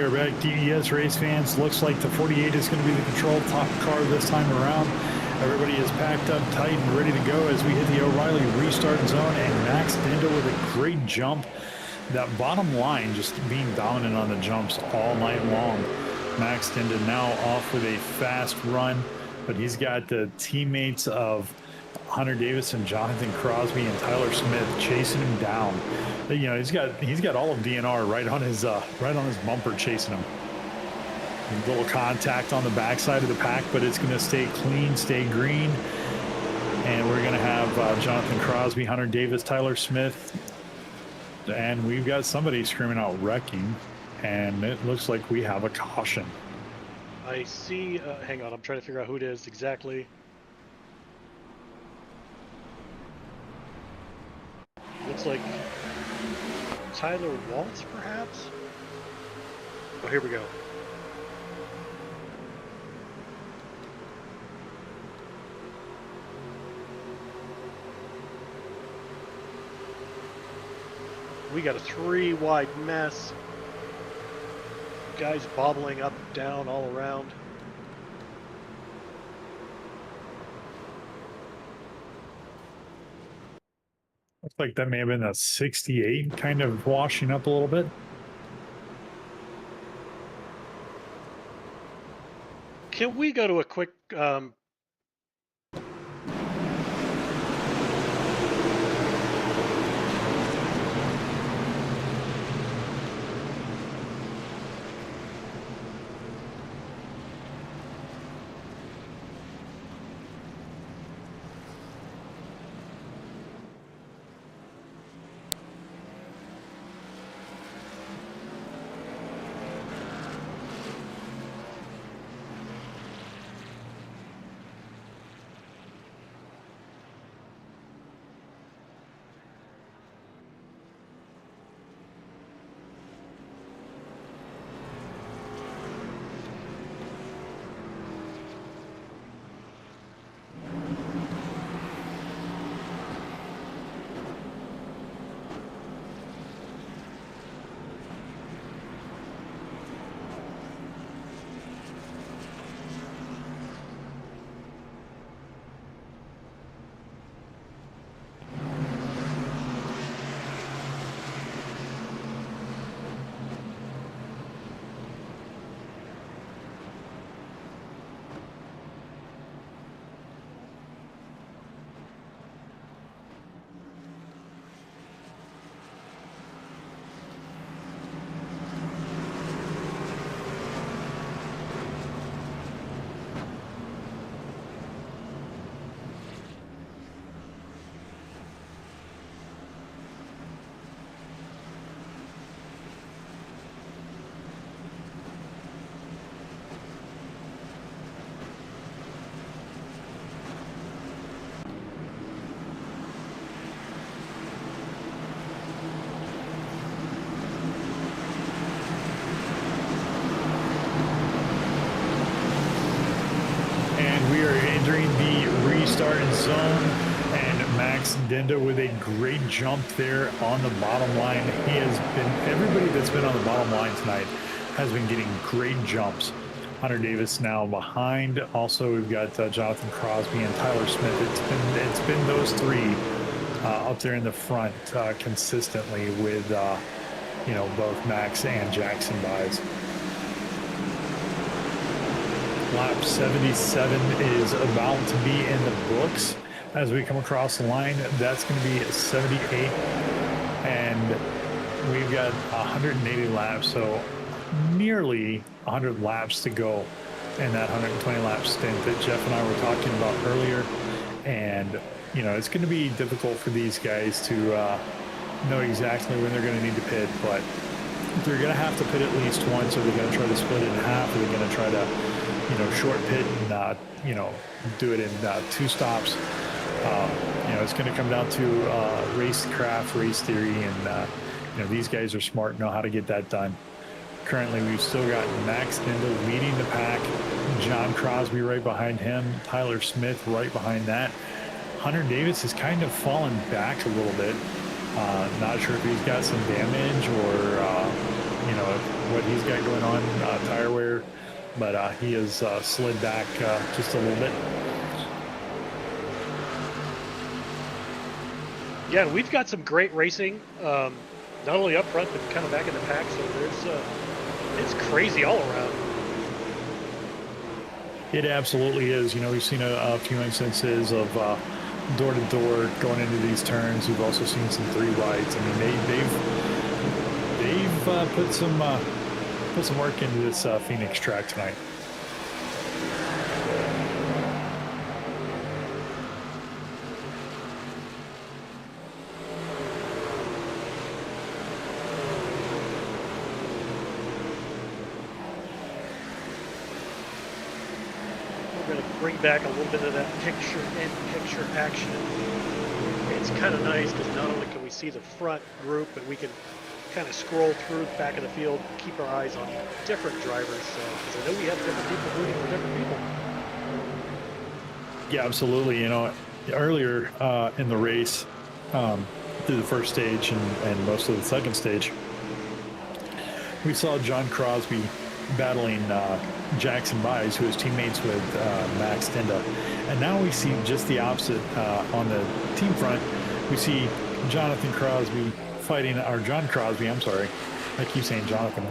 we are back. DES race fans. Looks like the 48 is going to be the controlled top car this time around. Everybody is packed up tight and ready to go as we hit the O'Reilly restart zone, and Max Dindo with a great jump. That bottom line just being dominant on the jumps all night long. Max Dindo now off with a fast run, but he's got the teammates of Hunter Davis and Jonathan Crosby and Tyler Smith chasing him down. You know, he's got all of DNR right on his bumper chasing him. A little contact on the backside of the pack, but it's going to stay clean, stay green. And we're going to have Jonathan Crosby, Hunter Davis, Tyler Smith, and we've got somebody screaming out wrecking, and it looks like we have a caution. I see. Hang on, I'm trying to figure out who it is exactly. Looks like Tyler Waltz, perhaps? Oh, here we go. We got a 3-wide mess. Guys bobbling up, down, all around. Looks like that may have been a 68, kind of washing up a little bit. Can we go to a quick entering the restart zone, and Max Dindo with a great jump there on the bottom line. He has been, everybody that's been on the bottom line tonight has been getting great jumps. Hunter Davis now behind. Also, we've got Jonathan Crosby and Tyler Smith. It's been those three up there in the front consistently with you know, both Max and Jackson buys. Lap 77 is about to be in the books as we come across the line. That's going to be 78, and we've got 180 laps, so nearly 100 laps to go in that 120 lap stint that Jeff and I were talking about earlier. And you know, it's going to be difficult for these guys to know exactly when they're going to need to pit, but they're going to have to pit at least once. Are they going to try to split it in half? Are they going to try to, you know, short pit and you know, do it in 2 stops? You know, it's going to come down to racecraft, race theory, and you know, these guys are smart, know how to get that done. Currently, we've still got Max Dindo leading the pack, John Crosby right behind him, Tyler Smith right behind that. Hunter Davis has kind of fallen back a little bit. Not sure if he's got some damage or, you what he's got going on, tire wear, but he has slid back just a little bit. Yeah, we've got some great racing, not only up front, but kind of back in the pack, so it's crazy all around. It absolutely is. We've seen a few instances of door to door going into these turns. We've also seen some 3 wides. I mean, they've put some work into this Pheonix track tonight. Bring back a little bit of that picture-in-picture action. It's kind of nice because not only can we see the front group, but we can kind of scroll through the back of the field, keep our eyes on different drivers. Because I know we have different people rooting for different people. Yeah, absolutely. Earlier in the race, through the first stage and most of the second stage, we saw John Crosby battling Jackson Byes, who is teammates with Max Dinda. And now we see just the opposite on the team front. We see John Crosby, I'm sorry, I keep saying Jonathan.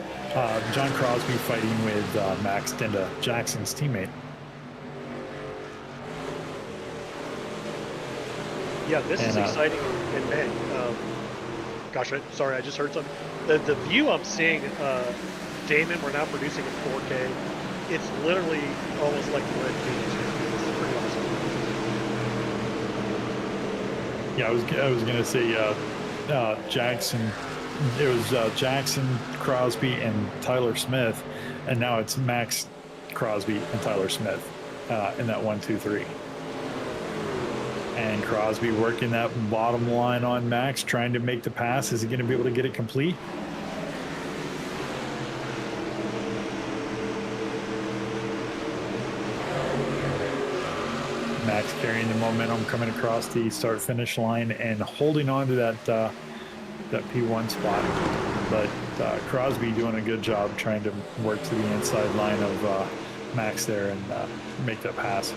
John Crosby fighting with Max Dinda, Jackson's teammate. Yeah, this is exciting. And man, gosh, sorry, I just heard something. The view I'm seeing, Damon, we're now producing in 4K. It's literally almost like we're in Phoenix. It's pretty awesome. Yeah, I was gonna say Jackson. It was Jackson, Crosby, and Tyler Smith, and now it's Max Crosby and Tyler Smith in that 1, 2, 3. And Crosby working that bottom line on Max, trying to make the pass. Is he going to be able to get it complete? Max carrying the momentum, coming across the start-finish line and holding on to that P1 spot. But Crosby doing a good job trying to work to the inside line of Max there and make that pass.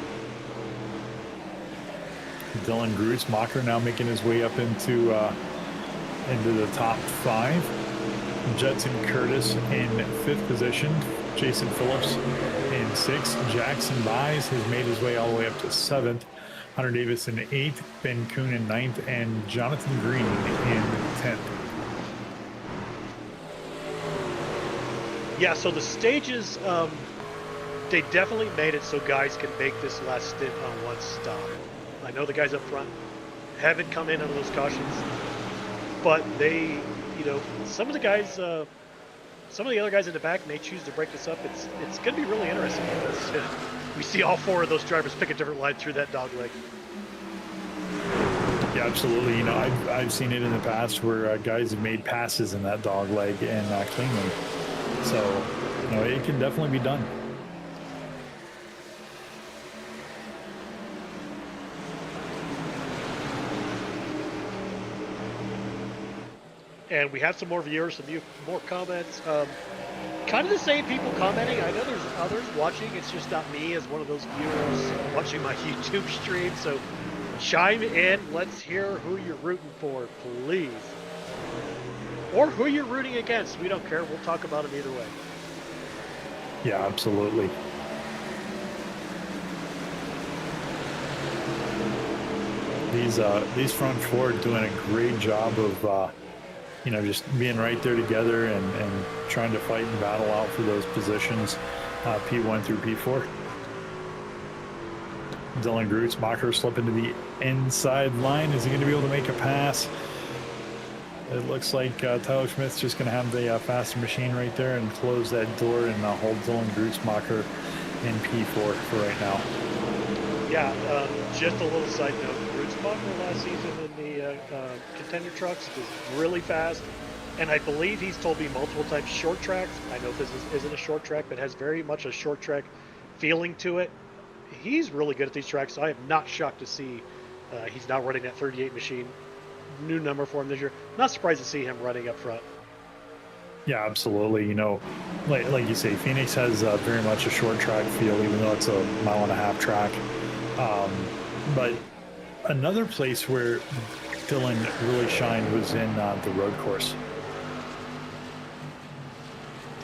Dylan Grutzmacher now making his way up into the top 5. Judson Curtis in 5th position. Jason Phillips in 6th. Jackson Byes has made his way all the way up to 7th. Hunter Davis in 8th. Ben Kuhn in 9th. And Jonathan Green in 10th. Yeah, so the stages, they definitely made it so guys can make this last stint on one stop. I know the guys up front haven't come in under those cautions, but they, some of the guys, some of the other guys in the back may choose to break this up. It's going to be really interesting. We see all 4 of those drivers pick a different line through that dog leg. Yeah, absolutely. I've seen it in the past where guys have made passes in that dog leg and clean them. So, it can definitely be done. And we have some more viewers, some more comments. Kind of the same people commenting. I know there's others watching. It's just not me as one of those viewers watching my YouTube stream. So chime in. Let's hear who you're rooting for, please. Or who you're rooting against. We don't care. We'll talk about them either way. Yeah, absolutely. These front 4 are doing a great job of just being right there together and trying to fight and battle out for those positions, P1 through P4. Dylan Grutzmacher slipping to the inside line. Is he going to be able to make a pass? It looks like Tyler Smith's just going to have the faster machine right there and close that door and hold Dylan Grutzmacher in P4 for right now. Yeah, just a little side note. Grutzmacher last season in the contender trucks was really fast, and I believe he's told me multiple times short tracks. I know this isn't a short track, but has very much a short track feeling to it. He's really good at these tracks, so I am not shocked to see he's now running that 38 machine. New number for him this year. Not surprised to see him running up front. Yeah, absolutely. You know, like you say, Phoenix has very much a short track feel, even though it's a mile and a half track. But another place where Dylan really shined was in the road course.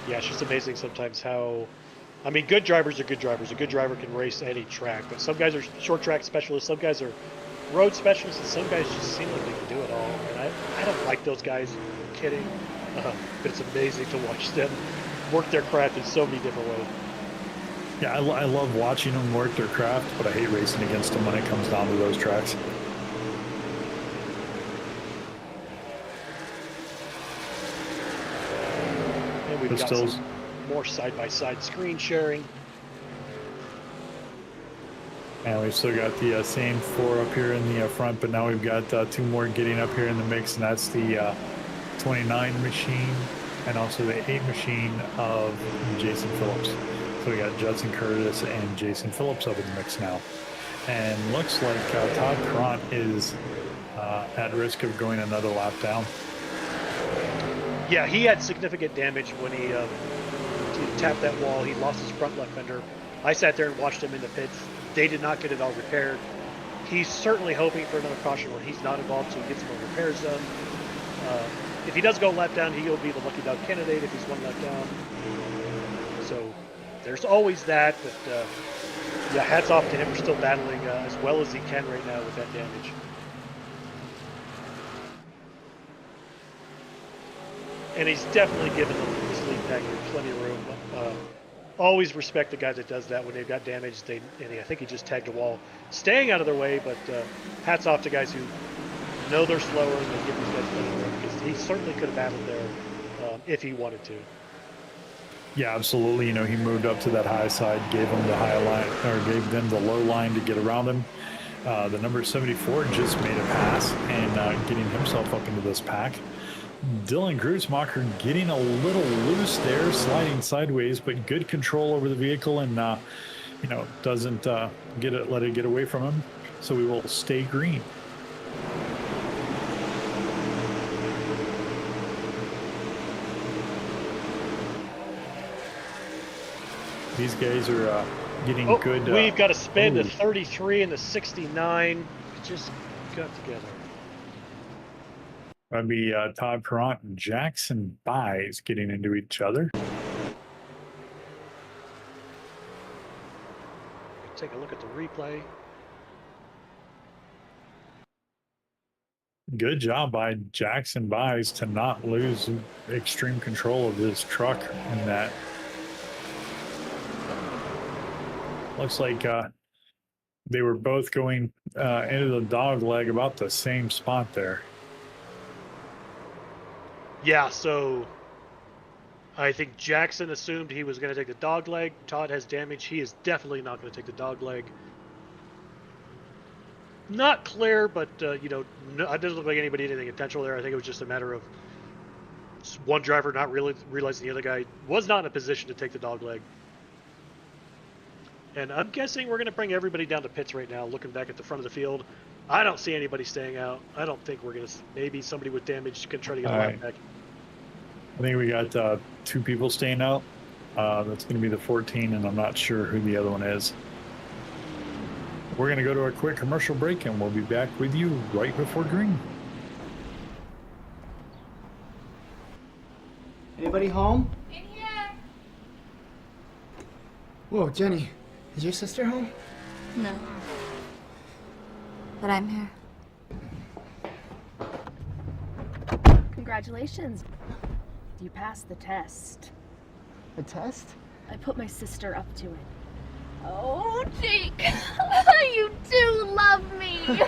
Yeah, it's just amazing sometimes how. I mean, good drivers are good drivers. A good driver can race any track, but some guys are short track specialists, some guys are road specialists, and some guys just seem like they can do it all. And I don't like those guys. I'm kidding. But it's amazing to watch them work their craft in so many different ways. Yeah, I love watching them work their craft, but I hate racing against them when it comes down to those tracks. And we've got some more side-by-side screen sharing. And we've still got the same 4 up here in the front, but now we've got 2 more getting up here in the mix, and that's the 29 machine and also the 8 machine of Jason Phillips. So we got Judson Curtis and Jason Phillips up in the mix now. And looks like Todd Crant is at risk of going another lap down. Yeah, he had significant damage when he tapped that wall. He lost his front left fender. I sat there and watched him in the pits. They did not get it all repaired. He's certainly hoping for another caution where he's not involved, so he gets more repairs done. If he does go lap down, he'll be the lucky dog candidate if he's 1 lap down. So there's always that, but yeah, hats off to him for still battling as well as he can right now with that damage. And he's definitely given this lead pack plenty of room. Always respect the guy that does that when they've got damage. I think he just tagged a wall, staying out of their way. But hats off to guys who know they're slower and they give these guys plenty of room, because he certainly could have battled there if he wanted to. Yeah, absolutely. You know, he moved up to that high side, gave them the high line, or gave them the low line to get around him. The number 74 just made a pass and getting himself up into this pack. Dylan Grusmacher getting a little loose there, sliding sideways, but good control over the vehicle, and you know, doesn't let it get away from him. So we will stay green. These guys are getting good. We've got to spin the 33 and the 69. Just got together. That'd be Todd Crant and Jackson Buys getting into each other. Take a look at the replay. Good job by Jackson Buys to not lose extreme control of his truck in that. Looks like they were both going into the dog leg about the same spot there. Yeah, so I think Jackson assumed he was going to take the dog leg. Todd has damage. He is definitely not going to take the dog leg. Not clear, but, you know, no, it doesn't look like anybody did anything intentional there. I think it was just a matter of one driver not really realizing the other guy was not in a position to take the dog leg. And I'm guessing we're going to bring everybody down to pits right now, looking back at the front of the field. I don't see anybody staying out. I don't think we're going to. Maybe somebody with damage can try to get a lap back. I think we got 2 people staying out. That's going to be the 14, and I'm not sure who the other one is. We're going to go to a quick commercial break, and we'll be back with you right before green. Anybody home? In here. Whoa, Jenny. Is your sister home? No. But I'm here. Congratulations. You passed the test. A test? I put my sister up to it. Oh, Jake. You do love me.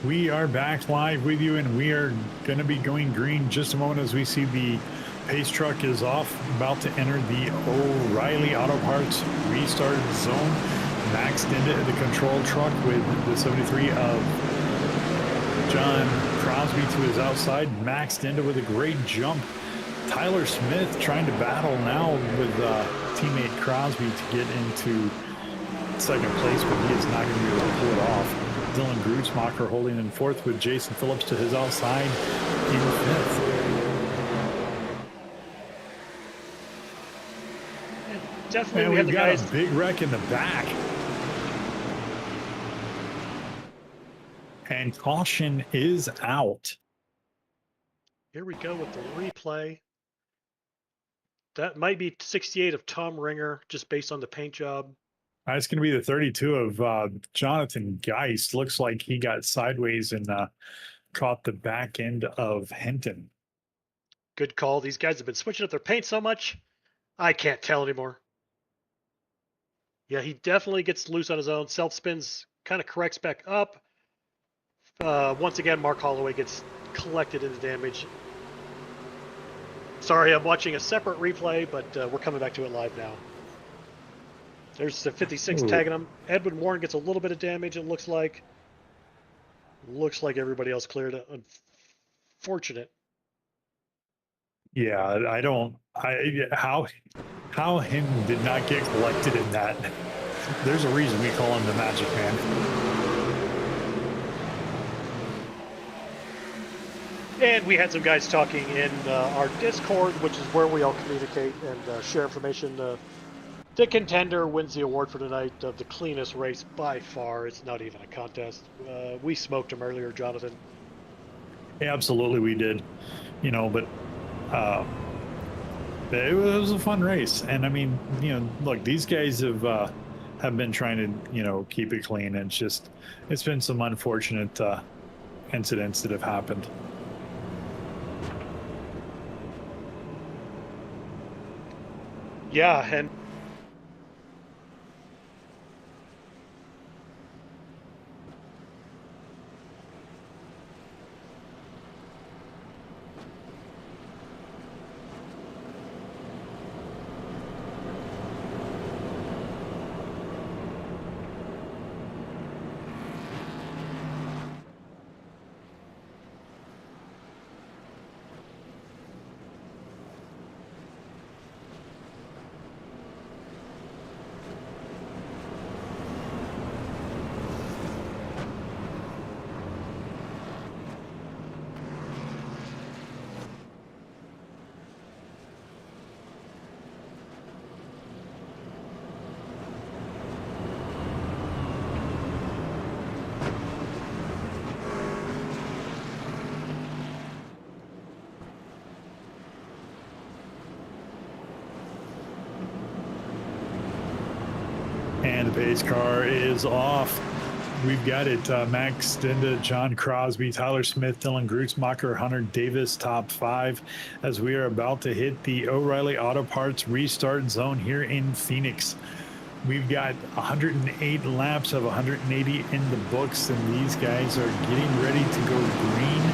We are back live with you, and we are going to be going green just a moment as we see the pace truck is off, about to enter the O'Reilly Auto Parts restart zone. Maxed into the control truck with the 73 of John Crosby to his outside. Maxed into with a great jump. Tyler Smith trying to battle now with teammate Crosby to get into second place, but he is not going to be able to pull it off. Dylan Grutzmacher holding in fourth with Jason Phillips to his outside in fifth. Definitely, And we have we've the got guys. a big wreck in the back. And caution is out. Here we go with the replay. That might be 68 of Tom Ringer, just based on the paint job. It's going to be the 32 of Jonathan Geist. Looks like he got sideways and caught the back end of Henton. Good call. These guys have been switching up their paint so much, I can't tell anymore. Yeah, he definitely gets loose on his own. Self-spins, kind of corrects back up. Once again, Mark Holloway gets collected into damage. Sorry, I'm watching a separate replay, but we're coming back to it live now. There's the 56 Ooh. tagging him. Edwin Warren gets a little bit of damage, it looks like. Looks like everybody else cleared it. Unfortunate. Yeah, how him did not get collected in that. There's a reason we call him the Magic Man. And we had some guys talking in our Discord, which is where we all communicate and share information. The contender wins the award for tonight of the cleanest race by far. It's not even a contest. We smoked him earlier, Jonathan. Yeah, absolutely, we did. You know, but it was a fun race. And I mean, you know, look, these guys have been trying to, you know, keep it clean. And it's been some unfortunate incidents that have happened. Yeah, and And the pace car is off. We've got it maxed into John Crosby, Tyler Smith, Dylan Grutzmacher, Hunter Davis, top five, as we are about to hit the O'Reilly Auto Parts restart zone here in Phoenix. We've got 108 laps of 180 in the books, and these guys are getting ready to go green.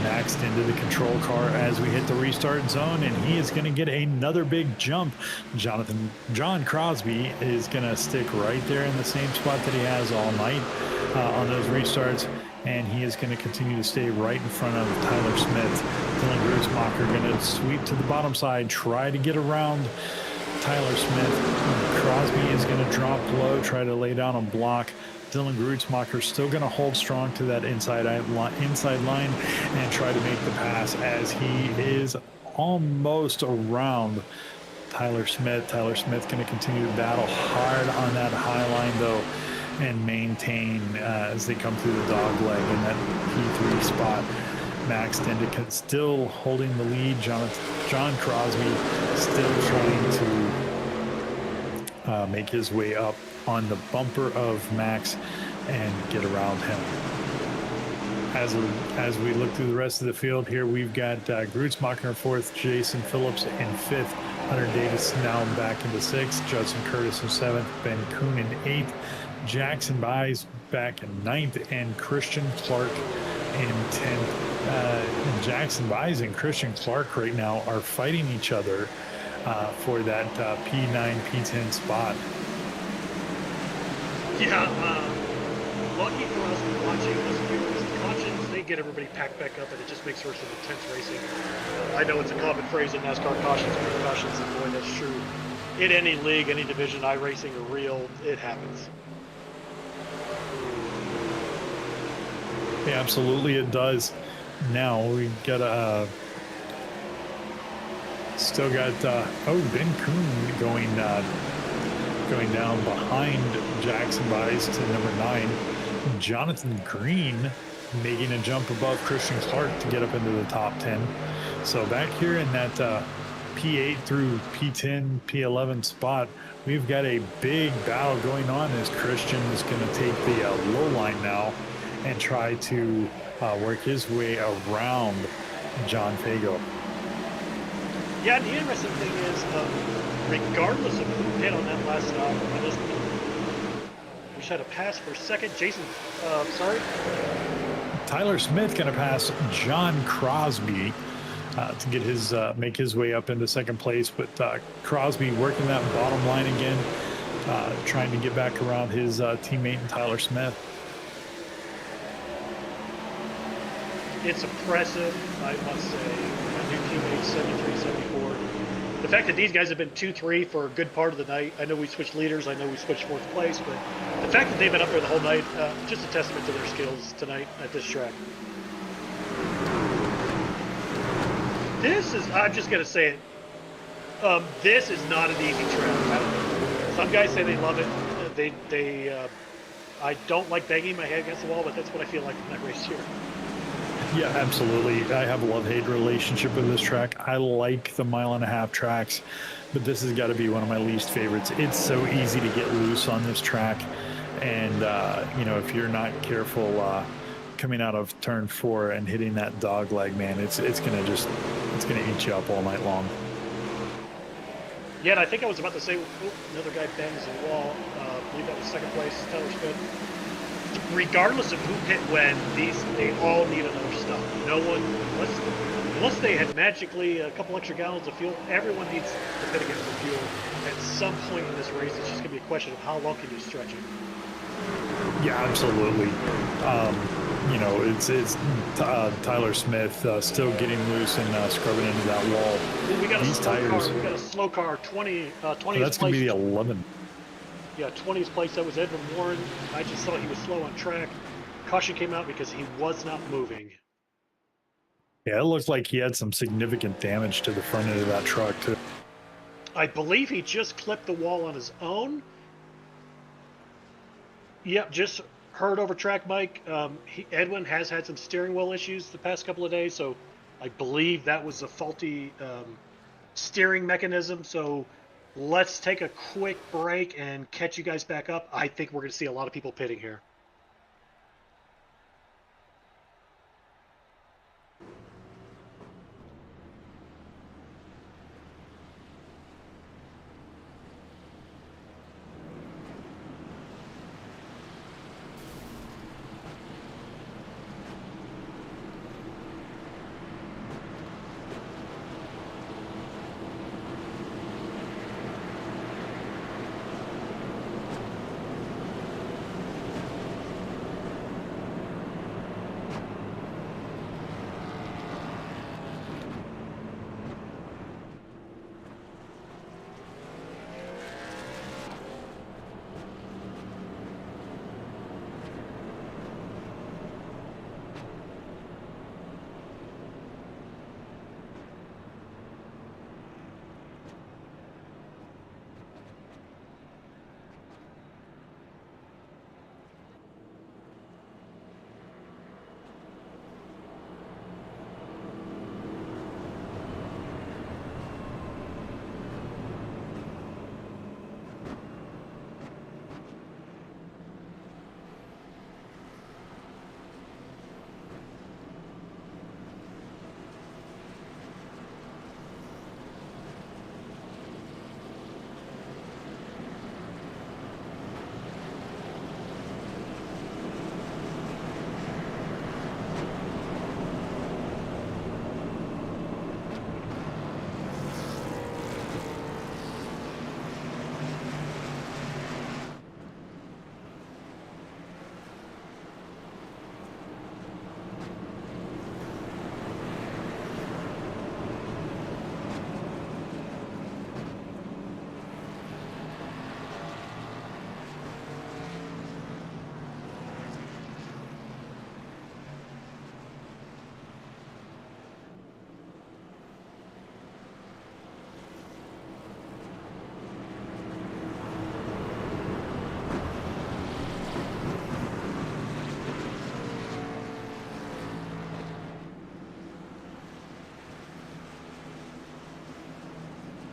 Maxed into the control car as we hit the restart zone, and he is going to get another big jump. John Crosby is going to stick right there in the same spot that he has all night on those restarts, and he is going to continue to stay right in front of Tyler Smith. Dylan Grutzmacher going to sweep to the bottom side, try to get around Tyler Smith. Crosby is going to drop low, try to lay down a block. Dylan Grutzmacher still going to hold strong to that inside line and try to make the pass as he is almost around Tyler Smith. Tyler Smith going to continue to battle hard on that high line, though, and maintain as they come through the dog leg in that P3 spot. Max Dindica still holding the lead. John Crosby still trying to make his way up on the bumper of Max and get around him. As we look through the rest of the field here, we've got Grutzmacher in fourth, Jason Phillips in fifth, Hunter Davis now back into sixth, Judson Curtis in seventh, Ben Kuhn in eighth, Jackson Buys back in ninth, and Christian Clark in 10th. Jackson Buys and Christian Clark right now are fighting each other for that P9, P10 spot. Yeah, lucky for us watching this viewers, the cautions, they get everybody packed back up, and it just makes for some intense racing. I know it's a common phrase in NASCAR, cautions, precautions, and boy, that's true. In any league, any division, iRacing or real, it happens. Yeah, absolutely, it does. Now we got still got Ben Kuhn going down behind Jackson Buys to number 9. Jonathan Green making a jump above Christian Clark to get up into the top 10. So back here in that P8 through P10, P11 spot, we've got a big battle going on as Christian is going to take the low line now and try to work his way around John Fago. Yeah, the interesting thing is, regardless of who hit on that last stop, we had a pass for second. Jason, sorry? Tyler Smith going to pass John Crosby to get his make his way up into second place, but Crosby working that bottom line again, trying to get back around his teammate Tyler Smith. It's impressive, I must say. My new teammates, 73, 74. The fact that these guys have been 2-3 for a good part of the night. I know we switched leaders. I know we switched fourth place, but the fact that they've been up there the whole night, just a testament to their skills tonight at this track. This is, I'm just going to say it, this is not an easy track. Some guys say they love it. I don't like banging my head against the wall, but that's what I feel like in that race here. Yeah, absolutely. I have a love-hate relationship with this track. I like the 1.5 mile tracks, but this has got to be one of my least favorites. It's so easy to get loose on this track, and you know, if you're not careful coming out of turn 4 and hitting that dog leg, man, it's gonna eat you up all night long. Yeah, and I think I was about to say, another guy bangs the wall. I believe that was second place, Tyler Smith. Regardless of who hit when, they all need another stop. No one, unless they had magically a couple extra gallons of fuel, everyone needs to pit again for fuel. At some point in this race, it's just going to be a question of how long can you stretch it. Yeah, absolutely. You know, it's Tyler Smith still getting loose and scrubbing into that wall. We got These tires. We got a slow car, 20. That's going to be the 11. Yeah, 20th place, that was Edwin Warren. I just thought he was slow on track. Caution came out because he was not moving. Yeah, it looked like he had some significant damage to the front end of that truck, too. I believe he just clipped the wall on his own. Yep, just heard over track, Mike. Edwin has had some steering wheel issues the past couple of days, so I believe that was a faulty steering mechanism. So let's take a quick break and catch you guys back up. I think we're going to see a lot of people pitting here.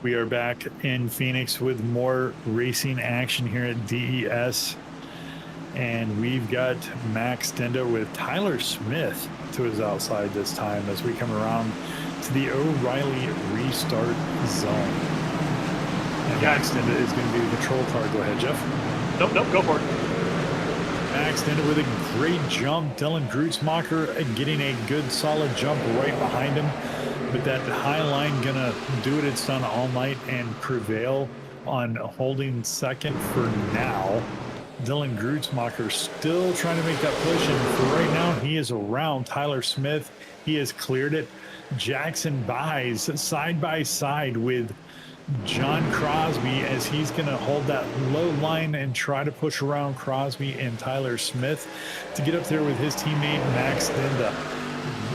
We are back in Phoenix with more racing action here at DES. And we've got Max Stenda with Tyler Smith to his outside this time as we come around to the O'Reilly restart zone. And Max Stenda is going to be the control car. Go ahead, Jeff. Nope, go for it. Max Stenda with a great jump. Dylan Grutzmacher getting a good solid jump right behind him. But that high line gonna do what it's done all night and prevail on holding second for now. Dylan Grutzmacher still trying to make that push, and for right now he is around Tyler Smith. He has cleared it. Jackson Buys side by side with John Crosby as he's going to hold that low line and try to push around Crosby and Tyler Smith to get up there with his teammate Max Stenda.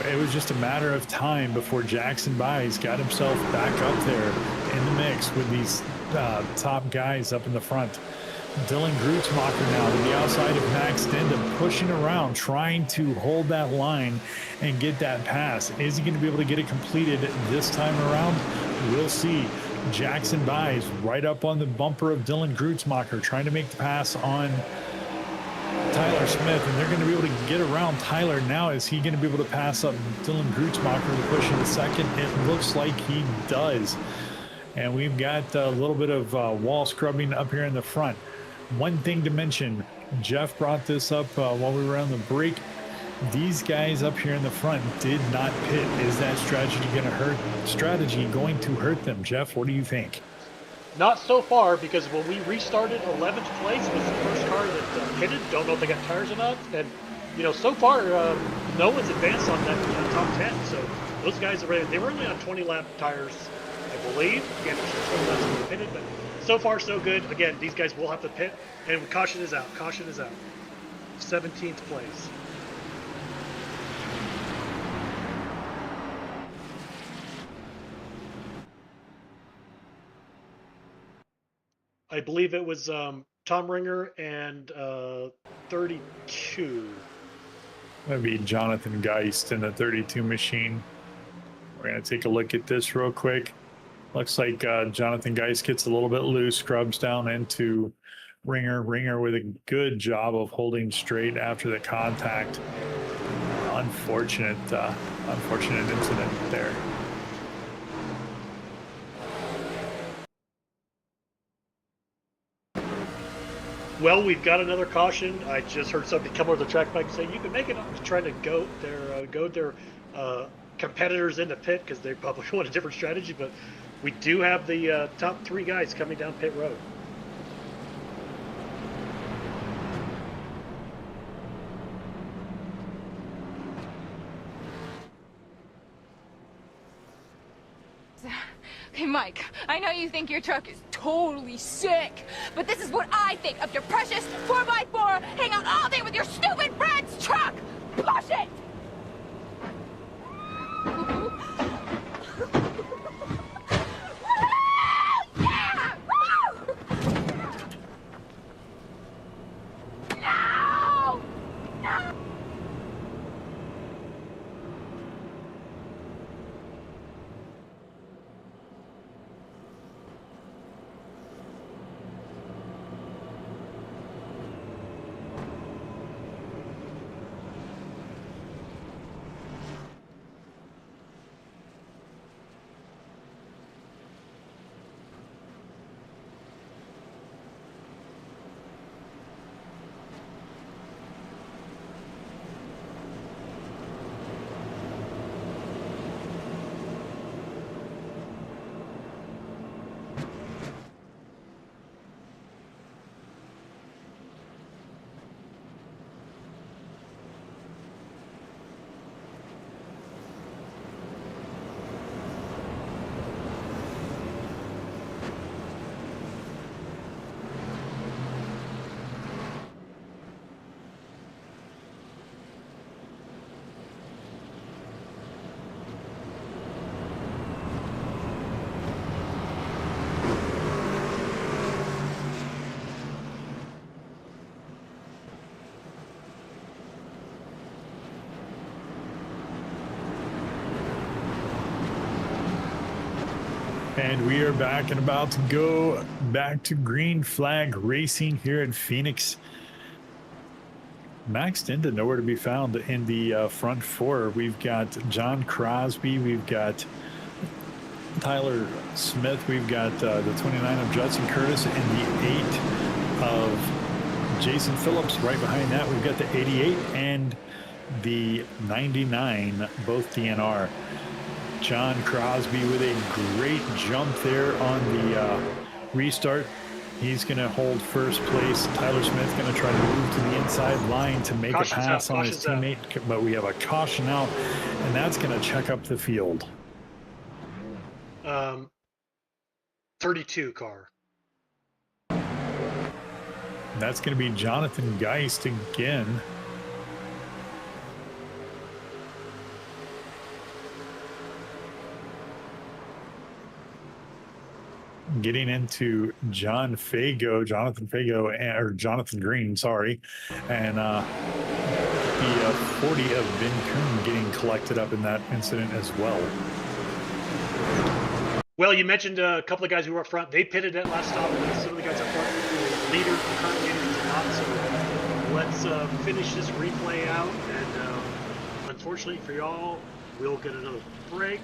It was just a matter of time before Jackson Buys got himself back up there in the mix with these top guys up in the front. Dylan Grutzmacher now to the outside of Max Stenda, pushing around, trying to hold that line and get that pass. Is he going to be able to get it completed this time around? We'll see. Jackson Buys right up on the bumper of Dylan Grutzmacher, trying to make the pass on Tyler Smith, and they're going to be able to get around Tyler now. Is he going to be able to pass up Dylan Grutzmacher to push into second? It looks like he does. And we've got a little bit of wall scrubbing up here in the front. One thing to mention, Jeff brought this up while we were on the break. These guys up here in the front did not pit. Is that strategy going to hurt them? Jeff, what do you think? Not so far, because when we restarted, 11th place was the first car that pitted. Don't know if they got tires or not. And, so far, no one's advanced on that top 10. So those guys they were only on 20-lap tires, I believe. Again, I'm sure 20 laps when they pitted, but so far so good. Again, these guys will have to pit, and caution is out. 17th place. I believe it was Tom Ringer and 32. That'd be Jonathan Geist in the 32 machine. We're going to take a look at this real quick. Looks like Jonathan Geist gets a little bit loose, scrubs down into Ringer. Ringer with a good job of holding straight after the contact. Unfortunate incident there. Well, we've got another caution. I just heard somebody come over the track bike and say, you can make it up to try to goad their competitors in the pit because they probably want a different strategy, but we do have the top 3 guys coming down pit road. Hey, Mike, I know you think your truck is totally sick, but this is what I think of your precious 4x4 hang out all day with your stupid friend's truck! Push it! Yeah! No! No! And we are back and about to go back to green flag racing here at Pheonix. Maxed into nowhere to be found in the front four. We've got John Crosby, we've got Tyler Smith, we've got the 29 of Judson Curtis, and the 8 of Jason Phillips. Right behind that, we've got the 88 and the 99, both DNR. John Crosby with a great jump there on the restart. He's going to hold first place. Tyler Smith's going to try to move to the inside line to make a pass on his teammate, but we have a caution out, and that's going to check up the field. 32 car. That's going to be Jonathan Geist again. Getting into Jonathan Green, sorry, and the 40 of Ben Kuhn getting collected up in that incident as well. Well, you mentioned a couple of guys who were up front. They pitted at last stop. Some of the guys up front, the leader, the current leader, did not. So let's finish this replay out. And unfortunately for y'all, we'll get another break.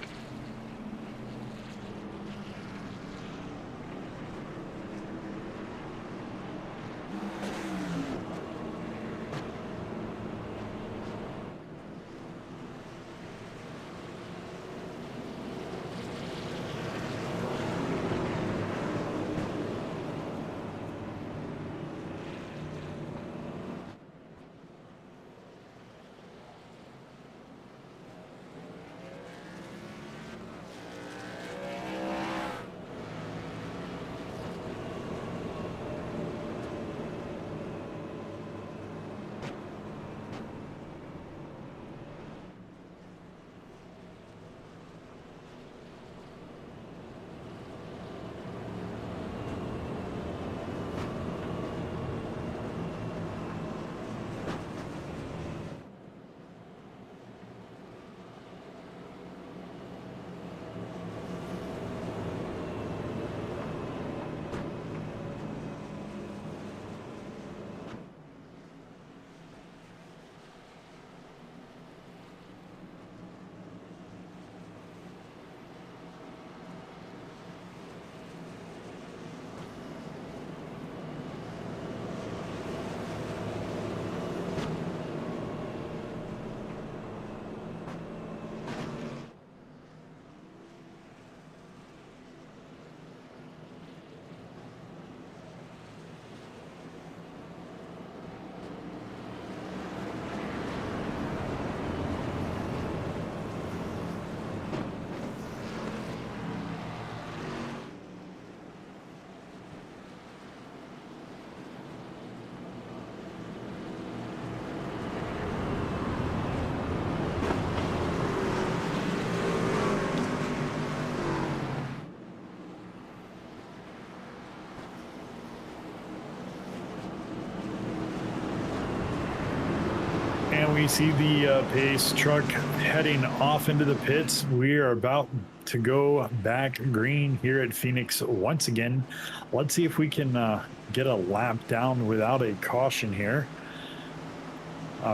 And we see the pace truck heading off into the pits. We are about to go back green here at Pheonix once again. Let's see if we can get a lap down without a caution here.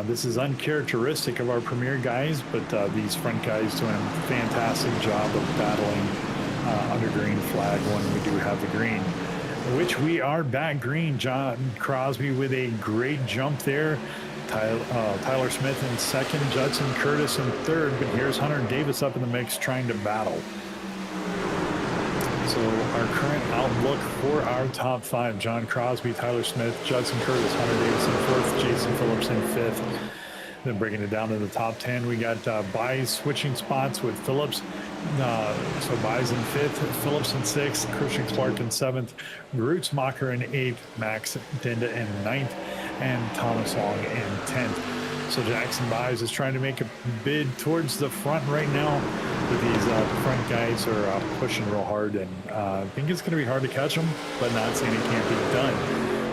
This is uncharacteristic of our premier guys, but these front guys doing a fantastic job of battling under green flag when we do have the green, which we are back green. John Crosby with a great jump there. Tyler Smith in second, Judson Curtis in third, but here's Hunter Davis up in the mix trying to battle. So our current outlook for our top five: John Crosby, Tyler Smith, Judson Curtis, Hunter Davis in fourth, Jason Phillips in fifth. Then bringing it down to the top 10, we got Buys switching spots with Phillips. So Buys in fifth, Phillips in sixth, Christian Clark in seventh, Grootsmacher in eighth, Max Denda in ninth, and Thomas Long in 10th. So Jackson Buys is trying to make a bid towards the front right now, but these front guys are pushing real hard, and I think it's going to be hard to catch them, but not saying it can't be done.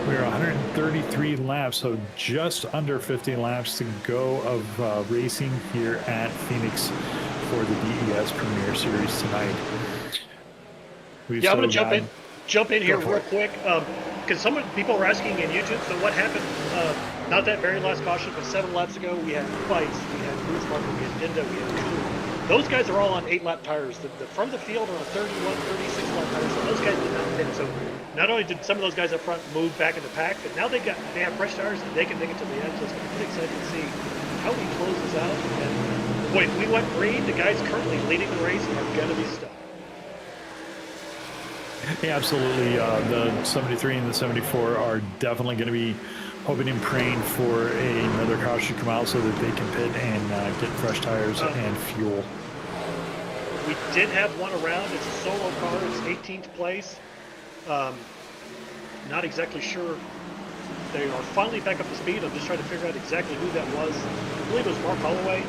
We're 133 laps, so just under 50 laps to go of racing here at Pheonix for the DES Premier Series tonight. Yeah, I'm going to got- jump in here Go for real it. quick, because people are asking in YouTube. So what happened? Not that very last caution, but 7 laps ago, we had Bice, we had Bruce Marker, we had Dinda, we had Cool. Those guys are all on 8-lap tires. The front of the field are on 31, 36-lap tires. So those guys did not pit. So not only did some of those guys up front move back in the pack, but now they have fresh tires and they can make it to the end. So it's going to be pretty exciting to see how he closes out. And boy, if we went green, the guys currently leading the race are going to be stuck. Yeah, absolutely. The 73 and the 74 are definitely going to be hoping and praying for another caution to come out so that they can pit and get fresh tires and fuel. We did have one around. It's a solo car. It's 18th place. Not exactly sure. They are finally back up to speed. I'm just trying to figure out exactly who that was. I believe it was Mark Holloway.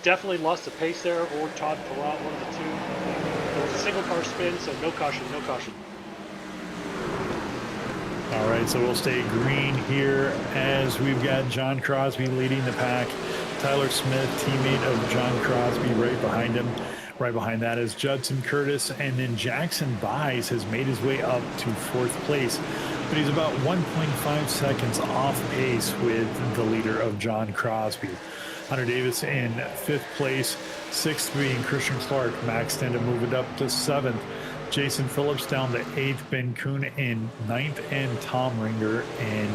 Definitely lost the pace there, or Todd Perot, one of the two. It was a single car spin, so no caution, no caution. All right, so we'll stay green here as we've got John Crosby leading the pack. Tyler Smith, teammate of John Crosby, right behind him. Right behind that is Judson Curtis, and then Jackson Byes has made his way up to 4th place, but he's about 1.5 seconds off pace with the leader of John Crosby. Hunter Davis in 5th place, 6th being Christian Clark. Max Stenda moved up to 7th. Jason Phillips down to 8th, Ben Kuhn in 9th, and Tom Ringer in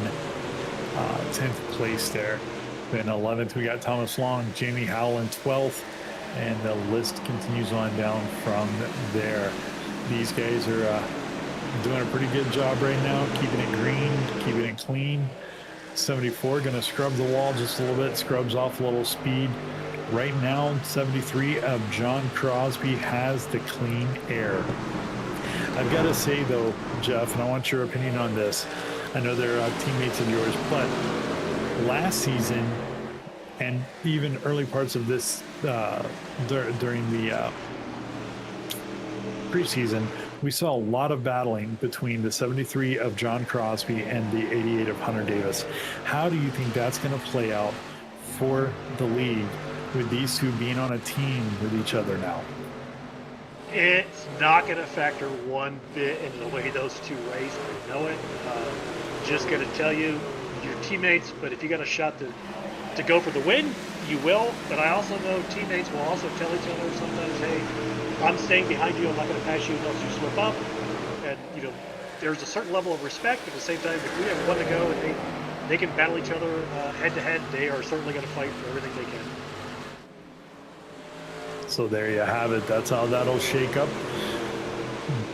10th place there. Then 11th, we got Thomas Long, Jamie Howell in 12th, and the list continues on down from there. These guys are doing a pretty good job right now, keeping it green, keeping it clean. 74 going to scrub the wall just a little bit, scrubs off a little speed. Right now, 73 of John Crosby has the clean air. I've got to say, though, Jeff, and I want your opinion on this. I know they're teammates of yours, but last season and even early parts of this during the preseason, we saw a lot of battling between the 73 of John Crosby and the 88 of Hunter Davis. How do you think that's going to play out for the league with these two being on a team with each other now? It's not going to factor one bit into the way those two race. I know it. Just going to tell you, your teammates, but if you got a shot to go for the win, you will. But I also know teammates will also tell each other sometimes, hey, I'm staying behind you, I'm not going to pass you unless you slip up. And, there's a certain level of respect. At the same time, if we have one to go and they can battle each other head to head, they are certainly going to fight for everything they can. So there you have it. That's how that'll shake up.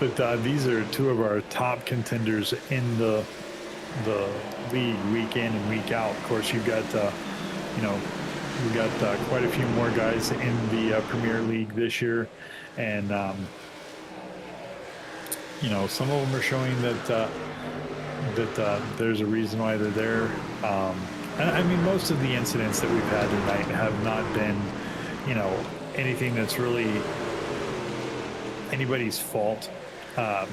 But these are two of our top contenders in the league, week in and week out. Of course, you've got we've got quite a few more guys in the Premier League this year, and some of them are showing that there's a reason why they're there. And I mean, most of the incidents that we've had tonight have not been, anything that's really anybody's fault.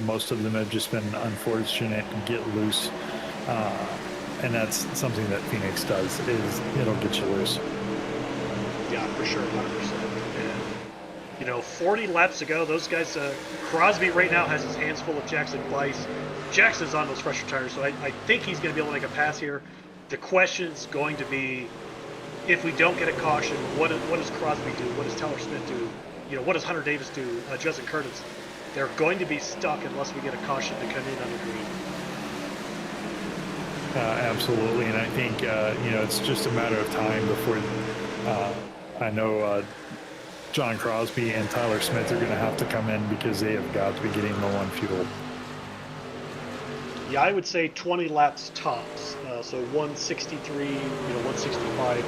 Most of them have just been unfortunate and get loose. And that's something that Pheonix does, is it'll get you loose. Yeah, for sure, 100%. And, 40 laps ago, those guys, Crosby right now has his hands full of Jackson Bice. Jackson's on those fresher tires, so I think he's going to be able to make a pass here. The question's going to be, if we don't get a caution, what does Crosby do? What does Tyler Smith do? What does Hunter Davis do? Justin Curtis? They're going to be stuck unless we get a caution to come in on the green. Absolutely, and I think it's just a matter of time before I know John Crosby and Tyler Smith are going to have to come in, because they have got to be getting low on fuel. Yeah, I would say 20 laps tops. So 163, 165,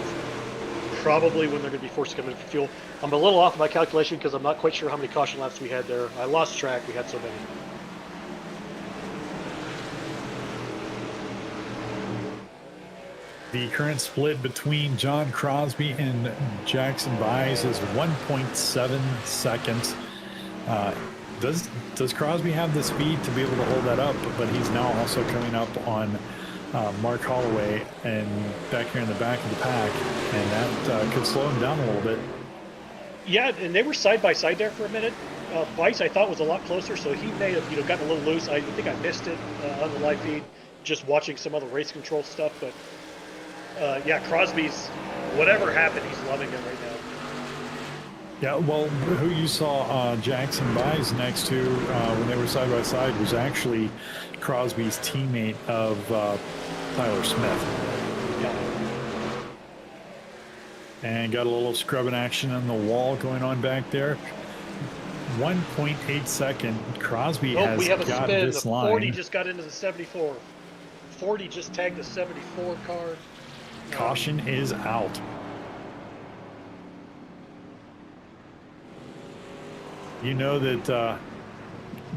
probably when they're going to be forced to come in for fuel. I'm a little off my calculation because I'm not quite sure how many caution laps we had there. I lost track. We had so many. The current split between John Crosby and Jackson Byes is 1.7 seconds. Does Crosby have the speed to be able to hold that up? But he's now also coming up on Mark Holloway and back here in the back of the pack, and that could slow him down a little bit. Yeah, and they were side by side there for a minute. Vice, I thought, was a lot closer, so he may have, gotten a little loose. I think I missed it on the live feed, just watching some other race control stuff. But yeah, Crosby's, whatever happened, he's loving it right now. Yeah, well, who you saw Jackson Byes next to when they were side by side was actually Crosby's teammate of Tyler Smith. Yeah. And got a little scrubbing action on the wall going on back there. 1.8 second. Crosby has we have a got spin. this The line. 40 just got into the 74. 40 just tagged the 74 car. Caution is out. You know that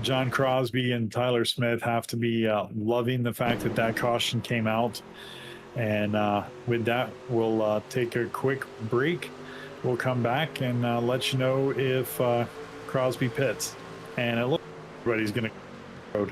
John Crosby and Tyler Smith have to be loving the fact that that caution came out. And with that, we'll take a quick break. We'll come back and let you know if Crosby pits. And it looks like everybody's going to road.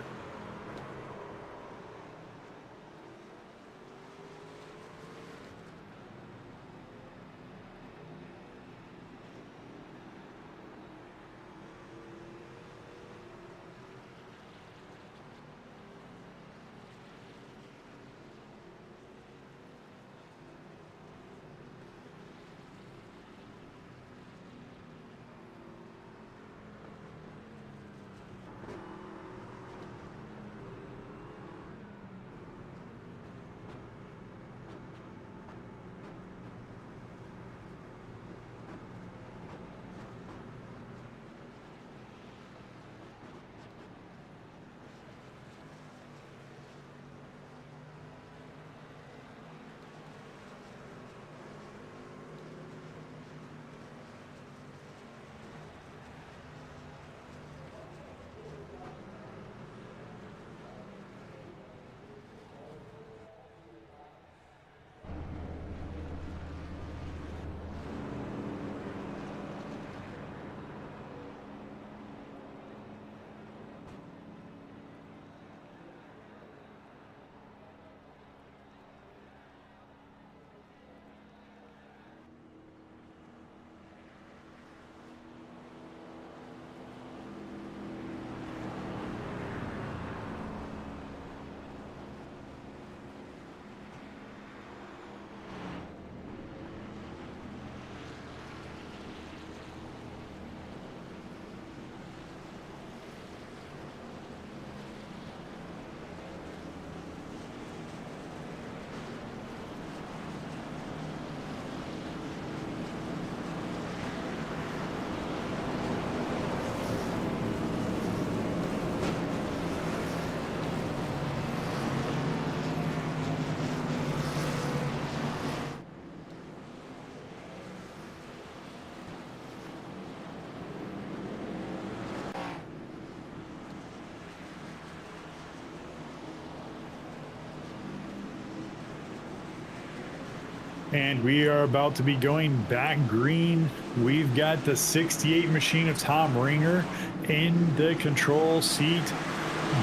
And we are about to be going back green. We've got the 68 machine of Tom Ringer in the control seat.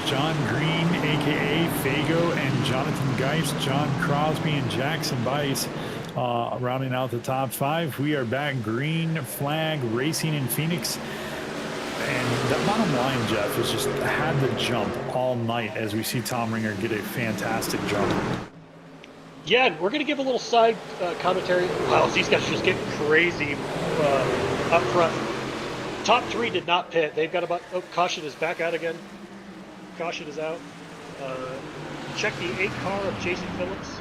John Green, aka Fago, and Jonathan Geist, John Crosby, and Jackson Bice rounding out the top five. We are back green flag racing in Phoenix. And the bottom line, Jeff, is just had the jump all night as we see Tom Ringer get a fantastic jump. Yeah, we're going to give a little side commentary. Wow, these guys are just getting crazy up front. Top three did not pit. They've got about... Oh, caution is back out again. Caution is out. Check the 8 car of Jason Phillips.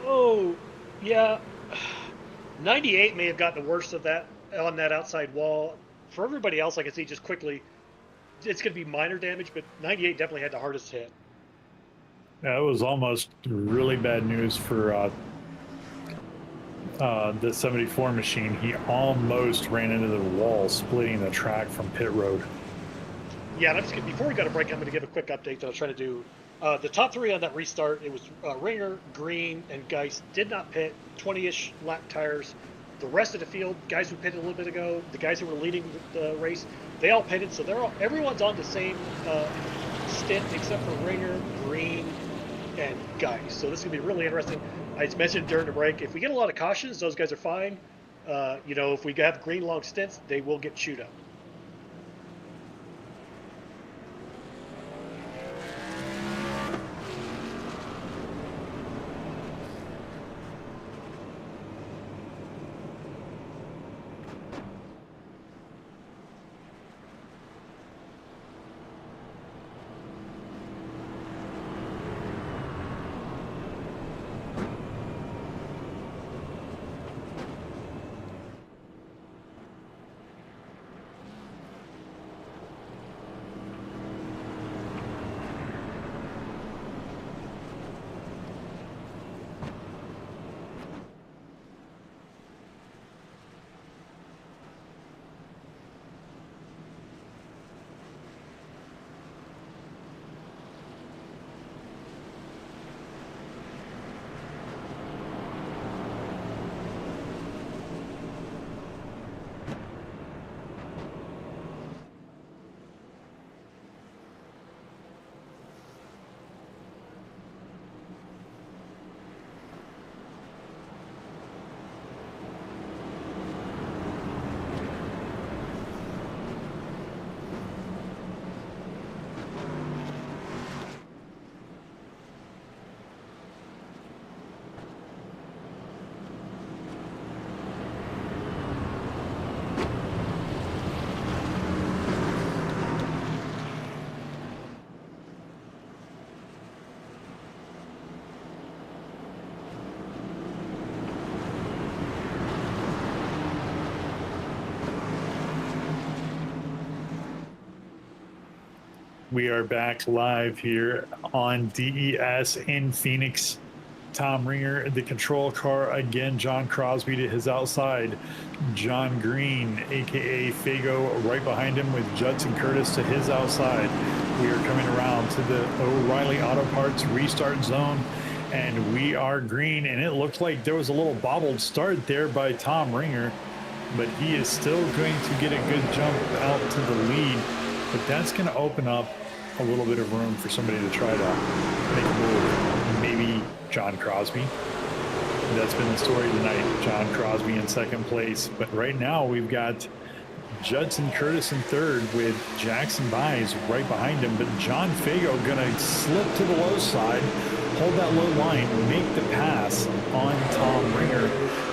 Oh, yeah. 98 may have gotten the worst of that on that outside wall. For everybody else, I can see just quickly, it's going to be minor damage, but 98 definitely had the hardest hit. Yeah, it was almost really bad news for the 74 machine. He almost ran into the wall, splitting the track from pit road. Yeah, and I'm just gonna, before we got a break, I'm going to give a quick update that I was trying to do. The top three on that restart, it was Ringer, Green, and Geist did not pit, 20-ish lap tires. the rest of the field, guys who pitted a little bit ago, the guys who were leading the race, they all pitted, so everyone's on the same stint except for Ringer, Green, and Geis. So this is gonna be really interesting. I mentioned during the break, if we get a lot of cautions, those guys are fine. If we have green long stints, they will get chewed up. We are back live here on DES in Phoenix. Tom Ringer, the control car again. John Crosby to his outside. John Green, aka Fago, right behind him with Judson Curtis to his outside. We are coming around to the O'Reilly Auto Parts restart zone, and we are green. And it looked like there was a little bobbled start there by Tom Ringer, but he is still going to get a good jump out to the lead. But that's going to open up a little bit of room for somebody to try to make a move. Maybe John Crosby. That's been the story tonight. John Crosby in second place. But right now we've got Judson Curtis in third with Jackson Byes right behind him. But John Fago going to slip to the low side, hold that low line, make the pass on Tom Ringer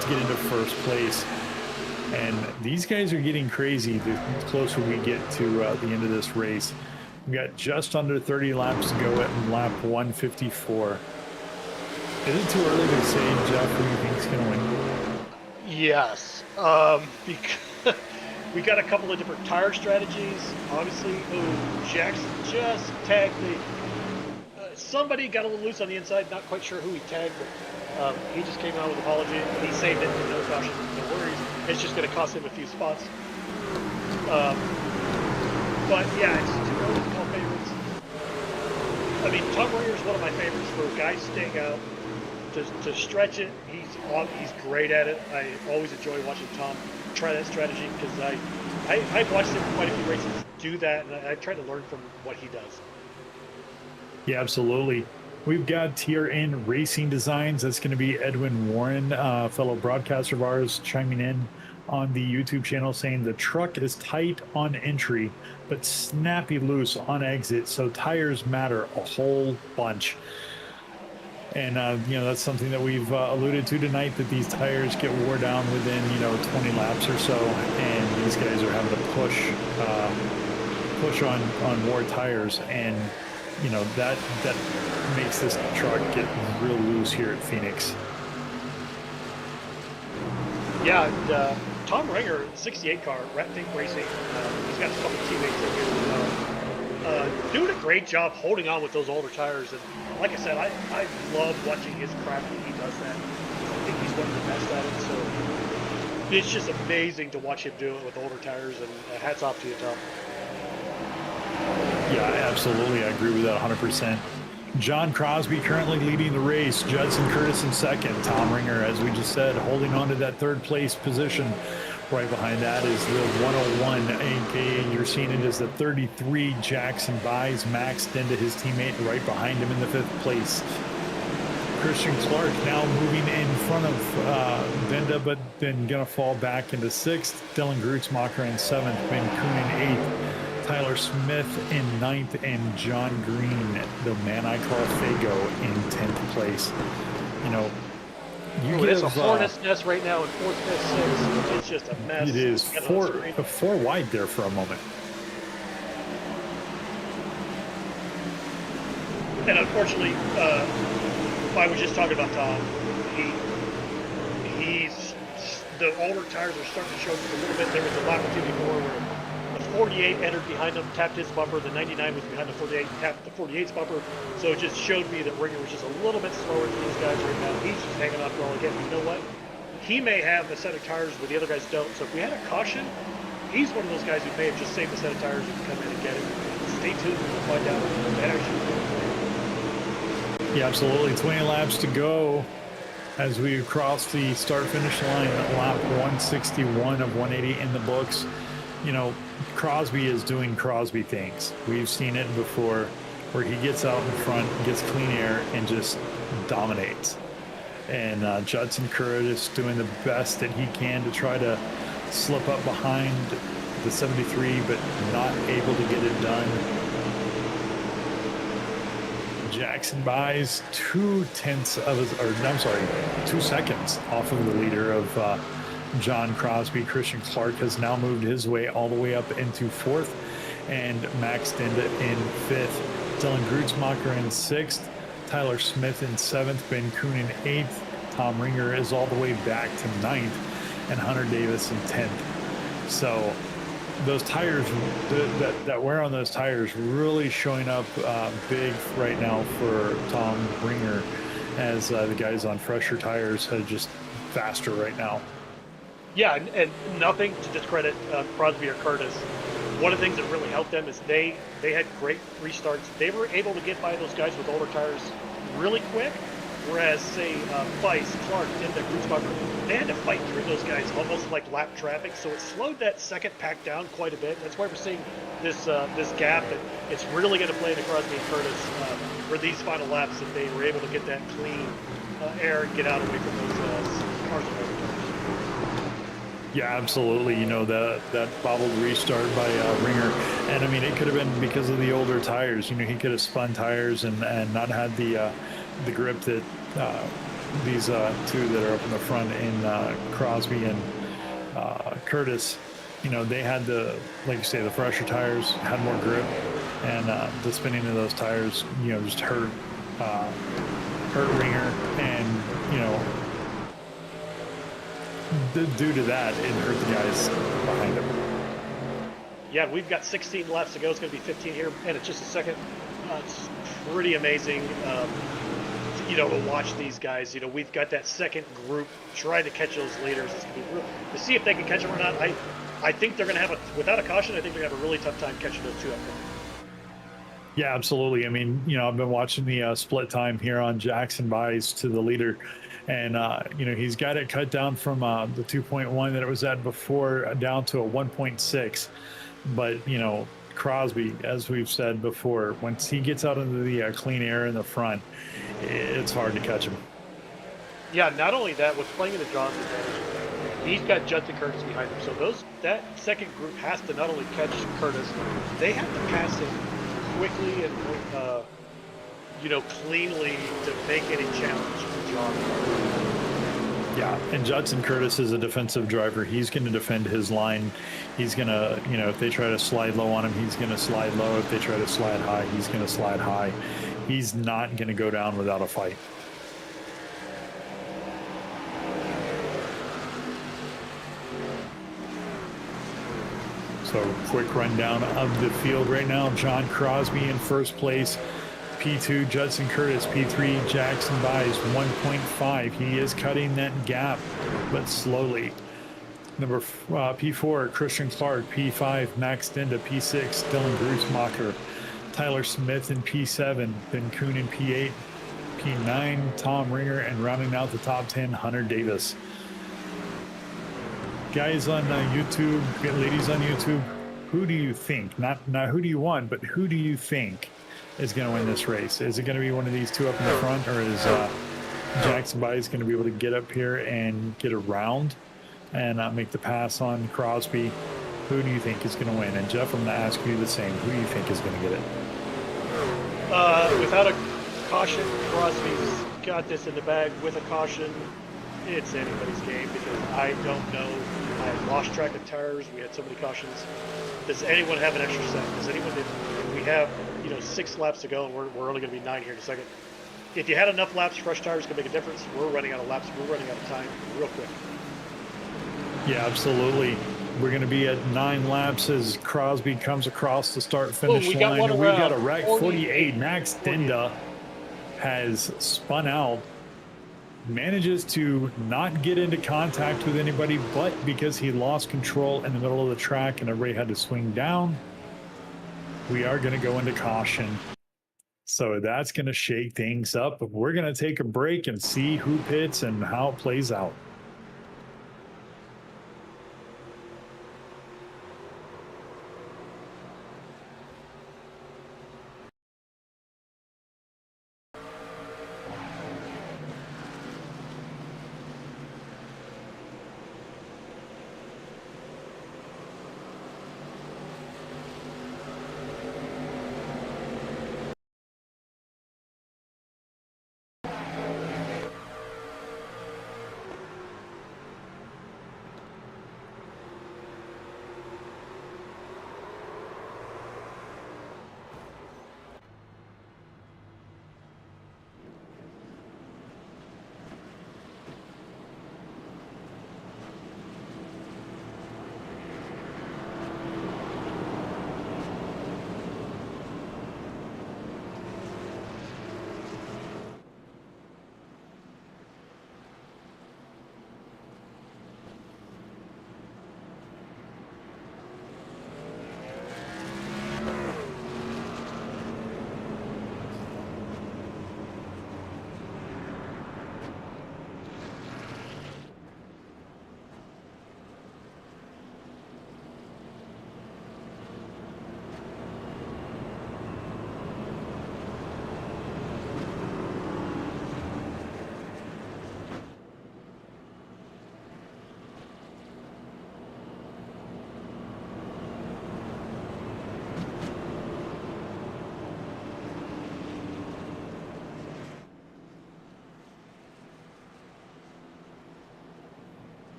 to get into first place. And these guys are getting crazy the closer we get to the end of this race. We've got just under 30 laps to go at lap 154. Is it too early to say, Jeff, who you think is going to win? Yes. Because we got a couple of different tire strategies. Obviously, Jackson just tagged somebody got a little loose on the inside. Not quite sure who he tagged, but he just came out with an apology. He saved it. No caution. No worries. It's just going to cost him a few spots. But yeah, it's too early to call favorites. I mean, Tom Ringer is one of my favorites for guys staying out to stretch it. He's great at it. I always enjoy watching Tom try that strategy because I've watched him quite a few races do that, and I try to learn from what he does. Yeah, absolutely. We've got TRN Racing Designs. That's going to be Edwin Warren, fellow broadcaster of ours, chiming in on the YouTube channel saying the truck is tight on entry, but snappy loose on exit, so tires matter a whole bunch. And, that's something that we've alluded to tonight, that these tires get wore down within, 20 laps or so, and these guys are having to push on more tires, and that makes this truck get real loose here at Phoenix. Yeah, and Tom Ringer, 68 car, Think Racing, he's got a couple of teammates in here doing a great job holding on with those older tires. And like I said, I love watching his craft when he does that. I think he's one of the best at it. So it's just amazing to watch him do it with older tires, and hats off to you, Tom. Yeah, absolutely. I agree with that 100%. John Crosby currently leading the race. Judson Curtis in second. Tom Ringer, as we just said, holding on to that third place position. Right behind that is the 101, aka you're seeing it as the 33 Jackson Buys, maxed into his teammate right behind him in the 5th place. Christian Clark now moving in front of Benda, but then gonna fall back into 6th. Dylan Grutzmacher in 7th, Ben Kuhn in 8th, Tyler Smith in 9th, and John Green, the man I call Fago, in 10th place. You know, it's a hornet's nest right now in 4th, 5th, 6th. It's just a mess. It is four wide there for a moment. And unfortunately, I was just talking about Tom. He's the older tires are starting to show a little bit. There was a lap or two before where the 48 entered behind him, tapped his bumper. The 99 was behind the 48, tapped the 48's bumper. So it just showed me that Ringer was just a little bit slower than these guys right now. He's just hanging up well again. You know what? He may have the set of tires, but the other guys don't. So if we had a caution, he's one of those guys who may have just saved the set of tires and come in and get it. Stay tuned. We'll find out. That actually. Yeah, absolutely. 20 laps to go as we cross the start-finish line. Lap 161 of 180 in the books. You know, Crosby is doing Crosby things. We've seen it before where he gets out in front, gets clean air, and just dominates. And Judson Curtis doing the best that he can to try to slip up behind the 73, but not able to get it done. Jackson Buys 2 seconds off of the leader of John Crosby. Christian Clark has now moved his way all the way up into 4th, and Max Dinda in 5th. Dylan Grutzmacher in 6th, Tyler Smith in 7th, Ben Kuhn in 8th, Tom Ringer is all the way back to 9th, and Hunter Davis in 10th. So those tires, that wear on those tires really showing up big right now for Tom Ringer, as the guys on fresher tires are just faster right now. Yeah, and nothing to discredit Crosby or Curtis. One of the things that really helped them is they had great restarts. They were able to get by those guys with older tires really quick, whereas, say, Weiss, Clark, Dinda, Grutzmacher, they had to fight through those guys almost like lap traffic, so it slowed that second pack down quite a bit. That's why we're seeing this gap, and it's really going to play into Crosby and Curtis for these final laps, that they were able to get that clean air and get out away from those cars and older tires. Yeah, absolutely. You know, that bobbled restart by Ringer, and I mean, it could have been because of the older tires. You know, he could have spun tires and not had the grip that these two that are up in the front in Crosby and Curtis. You know, they had like you say, the fresher tires had more grip, and the spinning of those tires, you know, just hurt Ringer, and you know, due to that, it hurt the guys behind him. Yeah, we've got 16 laps to go. It's going to be 15 here, and it's just a second. It's pretty amazing, you know, to watch these guys. You know, we've got that second group trying to catch those leaders. It's going to be real, to see if they can catch them or not. I think they're going to have without a caution, I think they're going to have a really tough time catching those two up there. Yeah, absolutely. I mean, you know, I've been watching the split time here on Jackson Buys to the leader. And, you know, he's got it cut down from the 2.1 that it was at before down to a 1.6. But, you know, Crosby, as we've said before, once he gets out into the clean air in the front, it's hard to catch him. Yeah, not only that, with playing in the John's advantage, he's got Judson Curtis behind him. So that second group has to not only catch Curtis, they have to pass him quickly and, you know, cleanly to make any challenge for John. Yeah, and Judson Curtis is a defensive driver. He's going to defend his line. He's going to, you know, if they try to slide low on him, he's going to slide low. If they try to slide high, he's going to slide high. He's not going to go down without a fight. So, quick rundown of the field right now. John Crosby in first place. P2, Judson Curtis. P3, Jackson Buys, 1.5. He is cutting that gap, but slowly. Number P4, Christian Clark. P5, Max Dinda. P6, Dylan Grutzmacher. Tyler Smith in P7, Ben Kuhn in P8, P9, Tom Ringer, and rounding out the top 10, Hunter Davis. Guys on YouTube, ladies on YouTube, who do you think, not who do you want, but who do you think is going to win this race? Is it going to be one of these two up in the front, or is Jackson Byes going to be able to get up here and get around and make the pass on Crosby? Who do you think is going to win? And Jeff, I'm going to ask you the same. Who do you think is going to get it? Without a caution, Crosby's got this in the bag. With a caution, it's anybody's game because I don't know. I lost track of tires. We had so many cautions. Does anyone have an extra set? Does anyone? If we have 6 laps to go, and we're only going to be 9 here in a second. If you had enough laps, fresh tires can make a difference. We're running out of laps. We're running out of time real quick. Yeah, absolutely. We're going to be at 9 laps as Crosby comes across the start-finish line. We got a wreck. 48. Max Dinda has spun out, manages to not get into contact with anybody, but because he lost control in the middle of the track and everybody had to swing down, we are going to go into caution. So that's going to shake things up. But we're going to take a break and see who pits and how it plays out.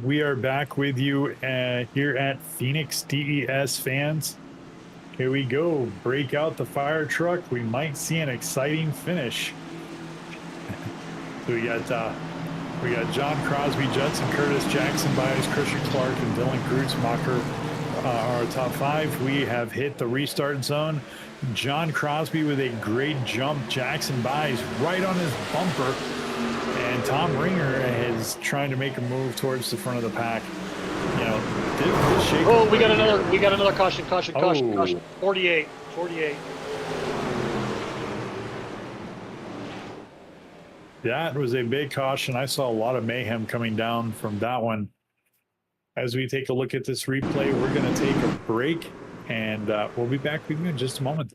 We are back with you here at Phoenix DES fans. Here we go. Break out the fire truck. We might see an exciting finish. So we got John Crosby, Judson Curtis, Jackson Byes, Christian Clark, and Dylan Kreutzmacher our top 5. We have hit the restart zone. John Crosby with a great jump. Jackson Byes right on his bumper. And Tom Ringer is trying to make a move towards the front of the pack. Oh, we got another caution. 48. That was a big caution. I saw a lot of mayhem coming down from that one. As we take a look at this replay, we're going to take a break. And we'll be back with you in just a moment.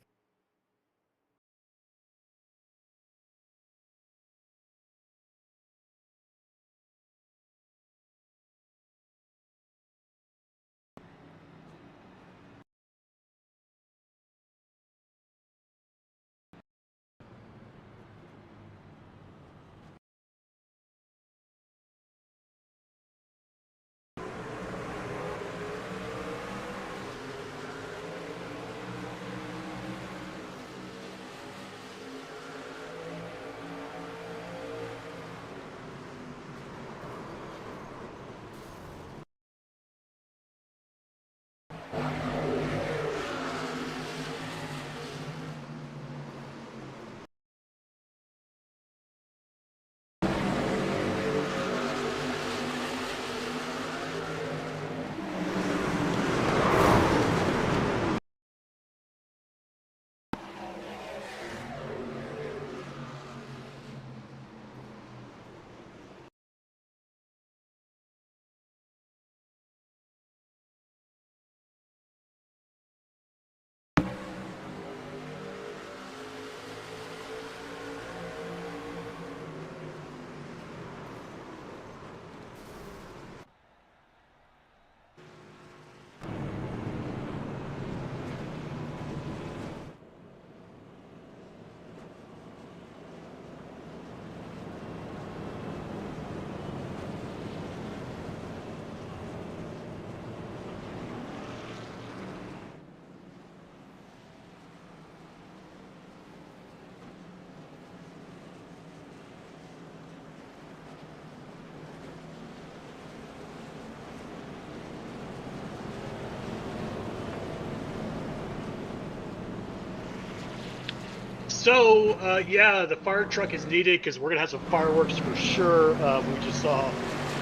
So, yeah, the fire truck is needed because we're going to have some fireworks for sure. We just saw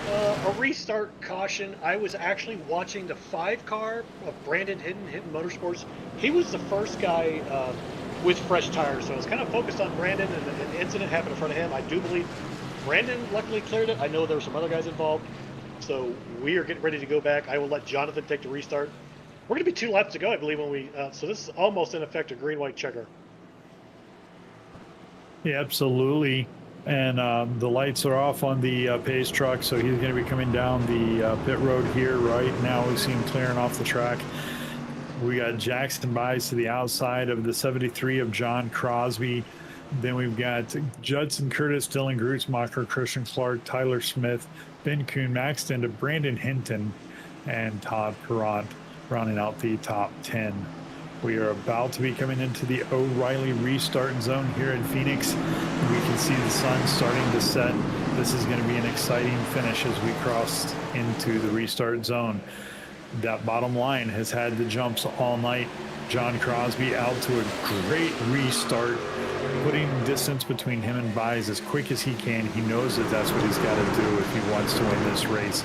a restart caution. I was actually watching the 5-car of Brandon Hinton Motorsports. He was the first guy with fresh tires, so I was kind of focused on Brandon, and an incident happened in front of him. I do believe Brandon luckily cleared it. I know there were some other guys involved, so we are getting ready to go back. I will let Jonathan take the restart. We're going to be 2 laps to go, I believe, when we. So this is almost in effect a green-white checker. Yeah, absolutely. And the lights are off on the pace truck, so he's going to be coming down the pit road here right now. We see him clearing off the track. We got Jackson Byes to the outside of the 73 of John Crosby. Then we've got Judson Curtis, Dylan Grutzmacher, Christian Clark, Tyler Smith, Ben Kuhn, Max Stenda, Brandon Hinton, and Todd Perrott rounding out the top 10. We are about to be coming into the O'Reilly restart zone here in Phoenix. We can see the sun starting to set. This is going to be an exciting finish as we cross into the restart zone. That bottom line has had the jumps all night. John Crosby out to a great restart, putting distance between him and Byes as quick as he can. He knows that that's what he's got to do if he wants to win this race.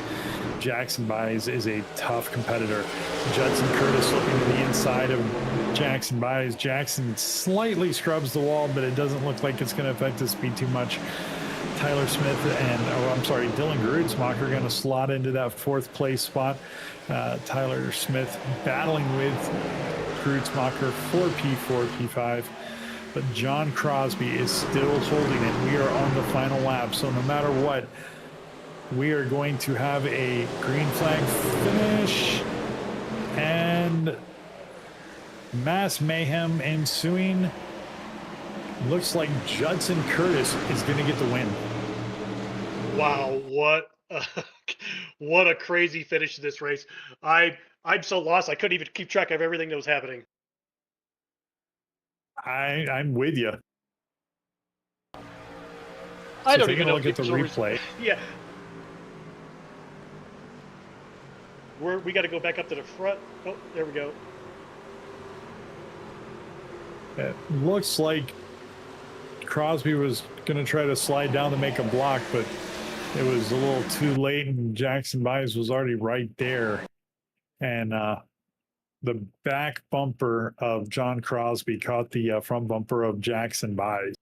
Jackson Byes is a tough competitor. Judson Curtis looking to the inside of Jackson Byes. Jackson slightly scrubs the wall, but it doesn't look like it's going to affect his speed too much. Tyler Smith and, Dylan Grutzmacher are going to slot into that 4th place spot. Tyler Smith battling with Grutzmacher, 4P4, P5. But John Crosby is still holding it. We are on the final lap, so no matter what, we are going to have a green flag finish and mass mayhem ensuing. Looks like Judson Curtis is going to get the win. Wow, what a crazy finish to this race. I'm so lost. I couldn't even keep track of everything that was happening. I'm with you. I don't even know. Look at the replay. Yeah. We got to go back up to the front. Oh, there we go. It looks like Crosby was going to try to slide down to make a block, but it was a little too late, and Jackson Byes was already right there. And the back bumper of John Crosby caught the front bumper of Jackson Byes.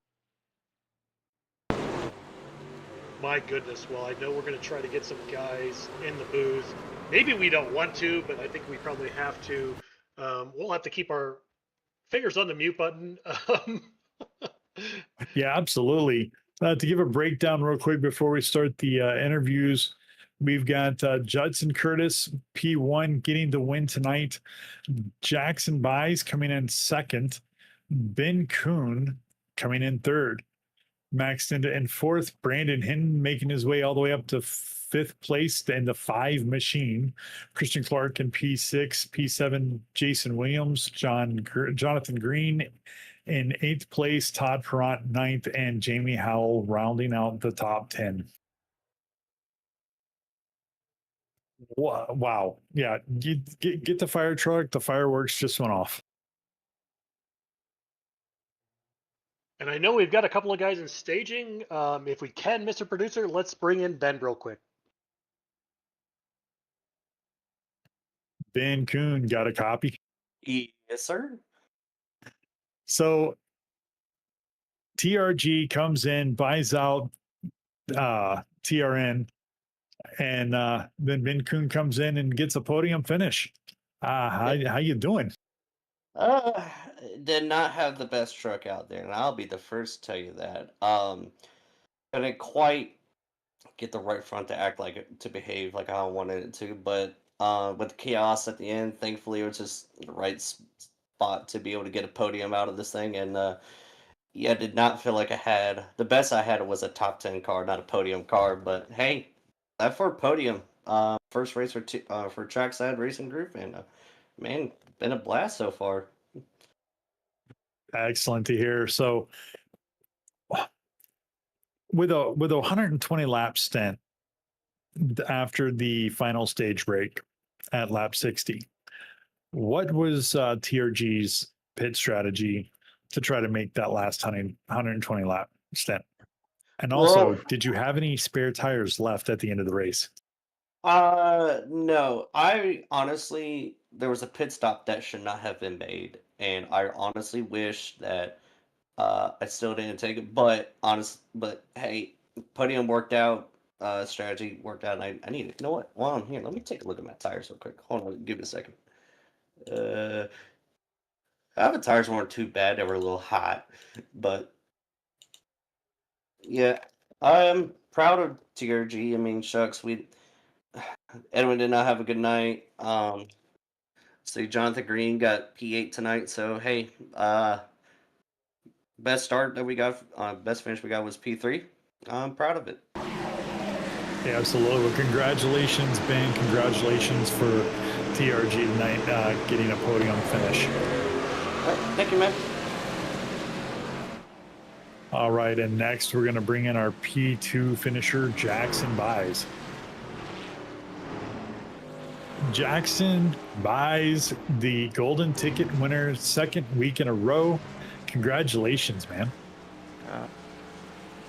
My goodness. Well, I know we're going to try to get some guys in the booth. Maybe we don't want to, but I think we probably have to. We'll have to keep our fingers on the mute button. Yeah, absolutely. To give a breakdown real quick before we start the interviews, we've got Judson Curtis, P1, getting the win tonight. Jackson Buys coming in second. Ben Kuhn coming in third. Maxed into in fourth. Brandon Hinton making his way all the way up to fifth place in the 5 machine. Christian Clark in P6. P7, Jason Williams. Jonathan Green in 8th place. Todd Perrott 9th. And Jamie Howell rounding out the top 10. Wow. Yeah. Get the fire truck. The fireworks just went off. And I know we've got a couple of guys in staging. If we can, Mr. Producer, let's bring in Ben real quick. Ben Kuhn got a copy. Yes, sir. So TRG comes in, buys out TRN, and then Ben Kuhn comes in and gets a podium finish. How you doing? Did not have the best truck out there, and I'll be the first to tell you that. Couldn't quite get the right front to act like it, to behave like I wanted it to, but with the chaos at the end, thankfully it was just the right spot to be able to get a podium out of this thing, and yeah, did not feel like I had the best I had was a top 10 car, not a podium car, but hey, that for a podium, first race for Trackside Racing Group, and man, been a blast so far. Excellent to hear. So with a 120 lap stint after the final stage break at lap 60, what was TRG's pit strategy to try to make that last 120 lap stint? And also, did you have any spare tires left at the end of the race? No. I honestly, there was a pit stop that should not have been made, and I honestly wish that I still didn't take it. But hey, podium worked out. Strategy worked out. And I need it. You know what? While I'm here, let me take a look at my tires real quick. Hold on, give me a second. The tires weren't too bad. They were a little hot, but yeah, I'm proud of TRG. I mean, shucks, Edwin did not have a good night. So Jonathan Green got P8 tonight. So hey, best start that we got, best finish we got was P3. I'm proud of it. Yeah, absolutely. Well, congratulations, Ben. Congratulations for TRG tonight, getting a podium finish. All right, thank you, man. All right, and next we're going to bring in our P2 finisher, Jackson Buys. Jackson Buys the golden ticket winner, second week in a row. Congratulations, man. I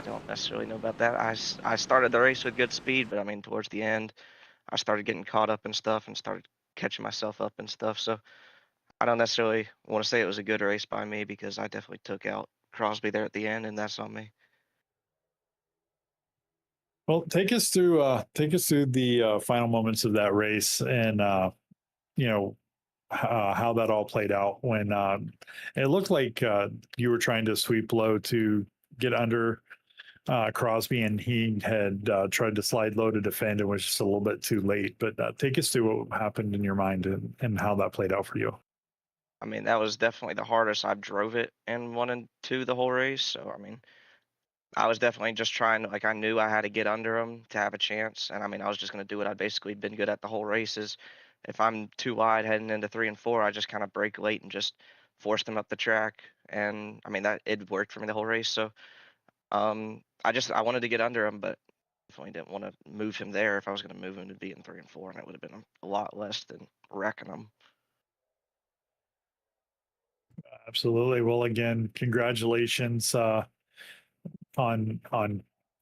don't necessarily know about that. I started the race with good speed, but I mean, towards the end, I started getting caught up in stuff and started catching myself up and stuff. So I don't necessarily want to say it was a good race by me because I definitely took out Crosby there at the end, and that's on me. Well, take us through the final moments of that race, and how that all played out when it looked like you were trying to sweep low to get under Crosby, and he had tried to slide low to defend and was just a little bit too late. But take us through what happened in your mind and how that played out for you. I mean, that was definitely the hardest. I drove it in 1 and 2 the whole race. So, I mean, I was definitely just trying, like, I knew I had to get under him to have a chance. And I mean, I was just going to do what I'd basically been good at the whole race is if I'm too wide heading into 3 and 4, I just kind of brake late and just force them up the track. And I mean, that it worked for me the whole race. So, I wanted to get under him, but definitely didn't want to move him there. If I was going to move him to be in 3 and 4, and it would have been a lot less than wrecking him. Absolutely. Well, again, congratulations on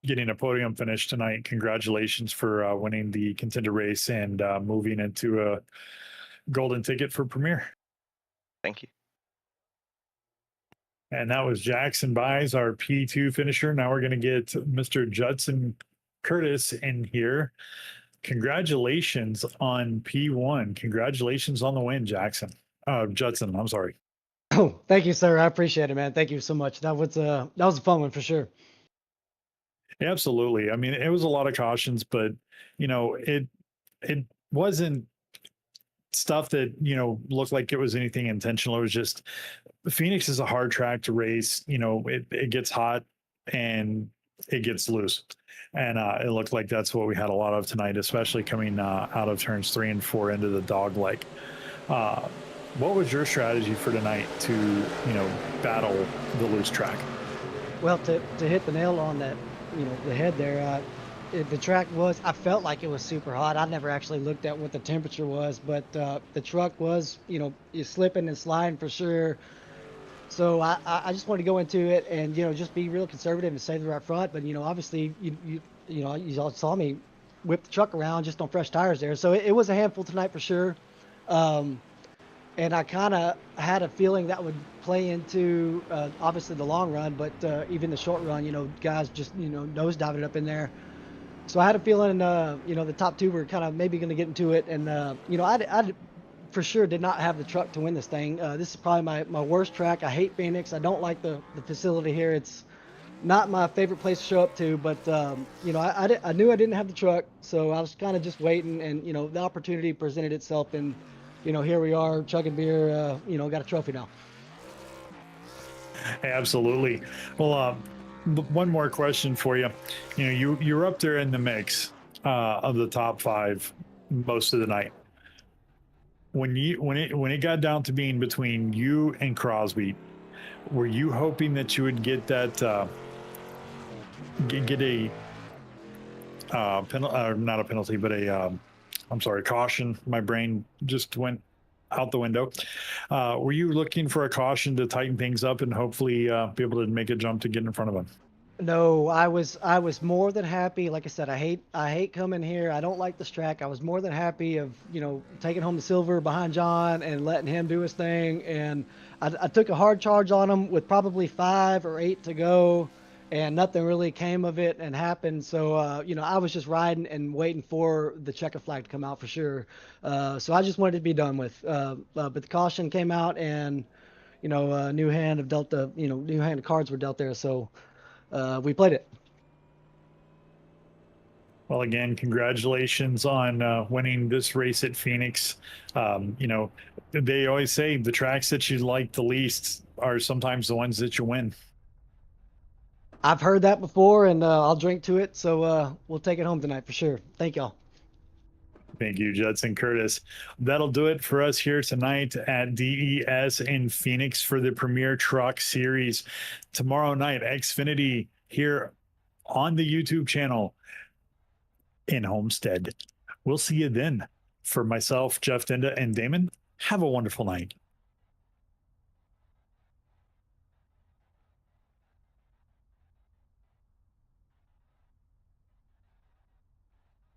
getting a podium finish tonight. Congratulations for winning the contender race and moving into a golden ticket for Premier. Thank you. And that was Jackson Buys, our P2 finisher. Now we're going to get Mr. Judson Curtis in here. Congratulations on P1. Congratulations on the win, Jackson. Judson, I'm sorry. Oh, thank you, sir. I appreciate it, man. Thank you so much. That was a fun one for sure. Absolutely. I mean, it was a lot of cautions, but it wasn't stuff that looked like it was anything intentional. It was just Phoenix is a hard track to race. It gets hot and it gets loose, and it looked like that's what we had a lot of tonight, especially coming out of turns 3 and 4 into the dog leg. What was your strategy for tonight to battle the loose track? Well, to hit the nail on that, the head there. The track was, I felt like it was super hot. I never actually looked at what the temperature was, but the truck was, you're slipping and sliding for sure. So I just wanted to go into it and, just be real conservative and save the right front. But, obviously, you all saw me whip the truck around just on fresh tires there. So it was a handful tonight for sure. And I kind of had a feeling that would play into, obviously, the long run, but even the short run, guys just, nosediving it up in there. So I had a feeling, the top two were kind of maybe going to get into it. And, I for sure did not have the truck to win this thing. This is probably my worst track. I hate Phoenix. I don't like the facility here. It's not my favorite place to show up to, but, I knew I didn't have the truck. So I was kind of just waiting, and, the opportunity presented itself, and, here we are chugging beer, got a trophy now. Absolutely. Well, one more question for you. You're up there in the mix of the top 5 most of the night. When it got down to being between you and Crosby, were you hoping that you would get that get a not a penalty, but a I'm sorry, caution? My brain just went out the window. Were you looking for a caution to tighten things up and hopefully be able to make a jump to get in front of him? No, I was more than happy. Like I said, I hate coming here. I don't like this track. I was more than happy of, taking home the silver behind John and letting him do his thing. And I took a hard charge on him with probably 5 or 8 to go, and nothing really came of it and happened. So, I was just riding and waiting for the checker flag to come out for sure. So I just wanted to be done with. But the caution came out, and, new hand of cards were dealt there. So, we played it. Well, again, congratulations on winning this race at Phoenix. They always say the tracks that you like the least are sometimes the ones that you win. I've heard that before, and I'll drink to it. So we'll take it home tonight for sure. Thank y'all. Thank you, Judson Curtis. That'll do it for us here tonight at DES in Phoenix for the Premier Truck Series. Tomorrow night, Xfinity here on the YouTube channel in Homestead. We'll see you then. For myself, Jeff Denda, and Damon, have a wonderful night.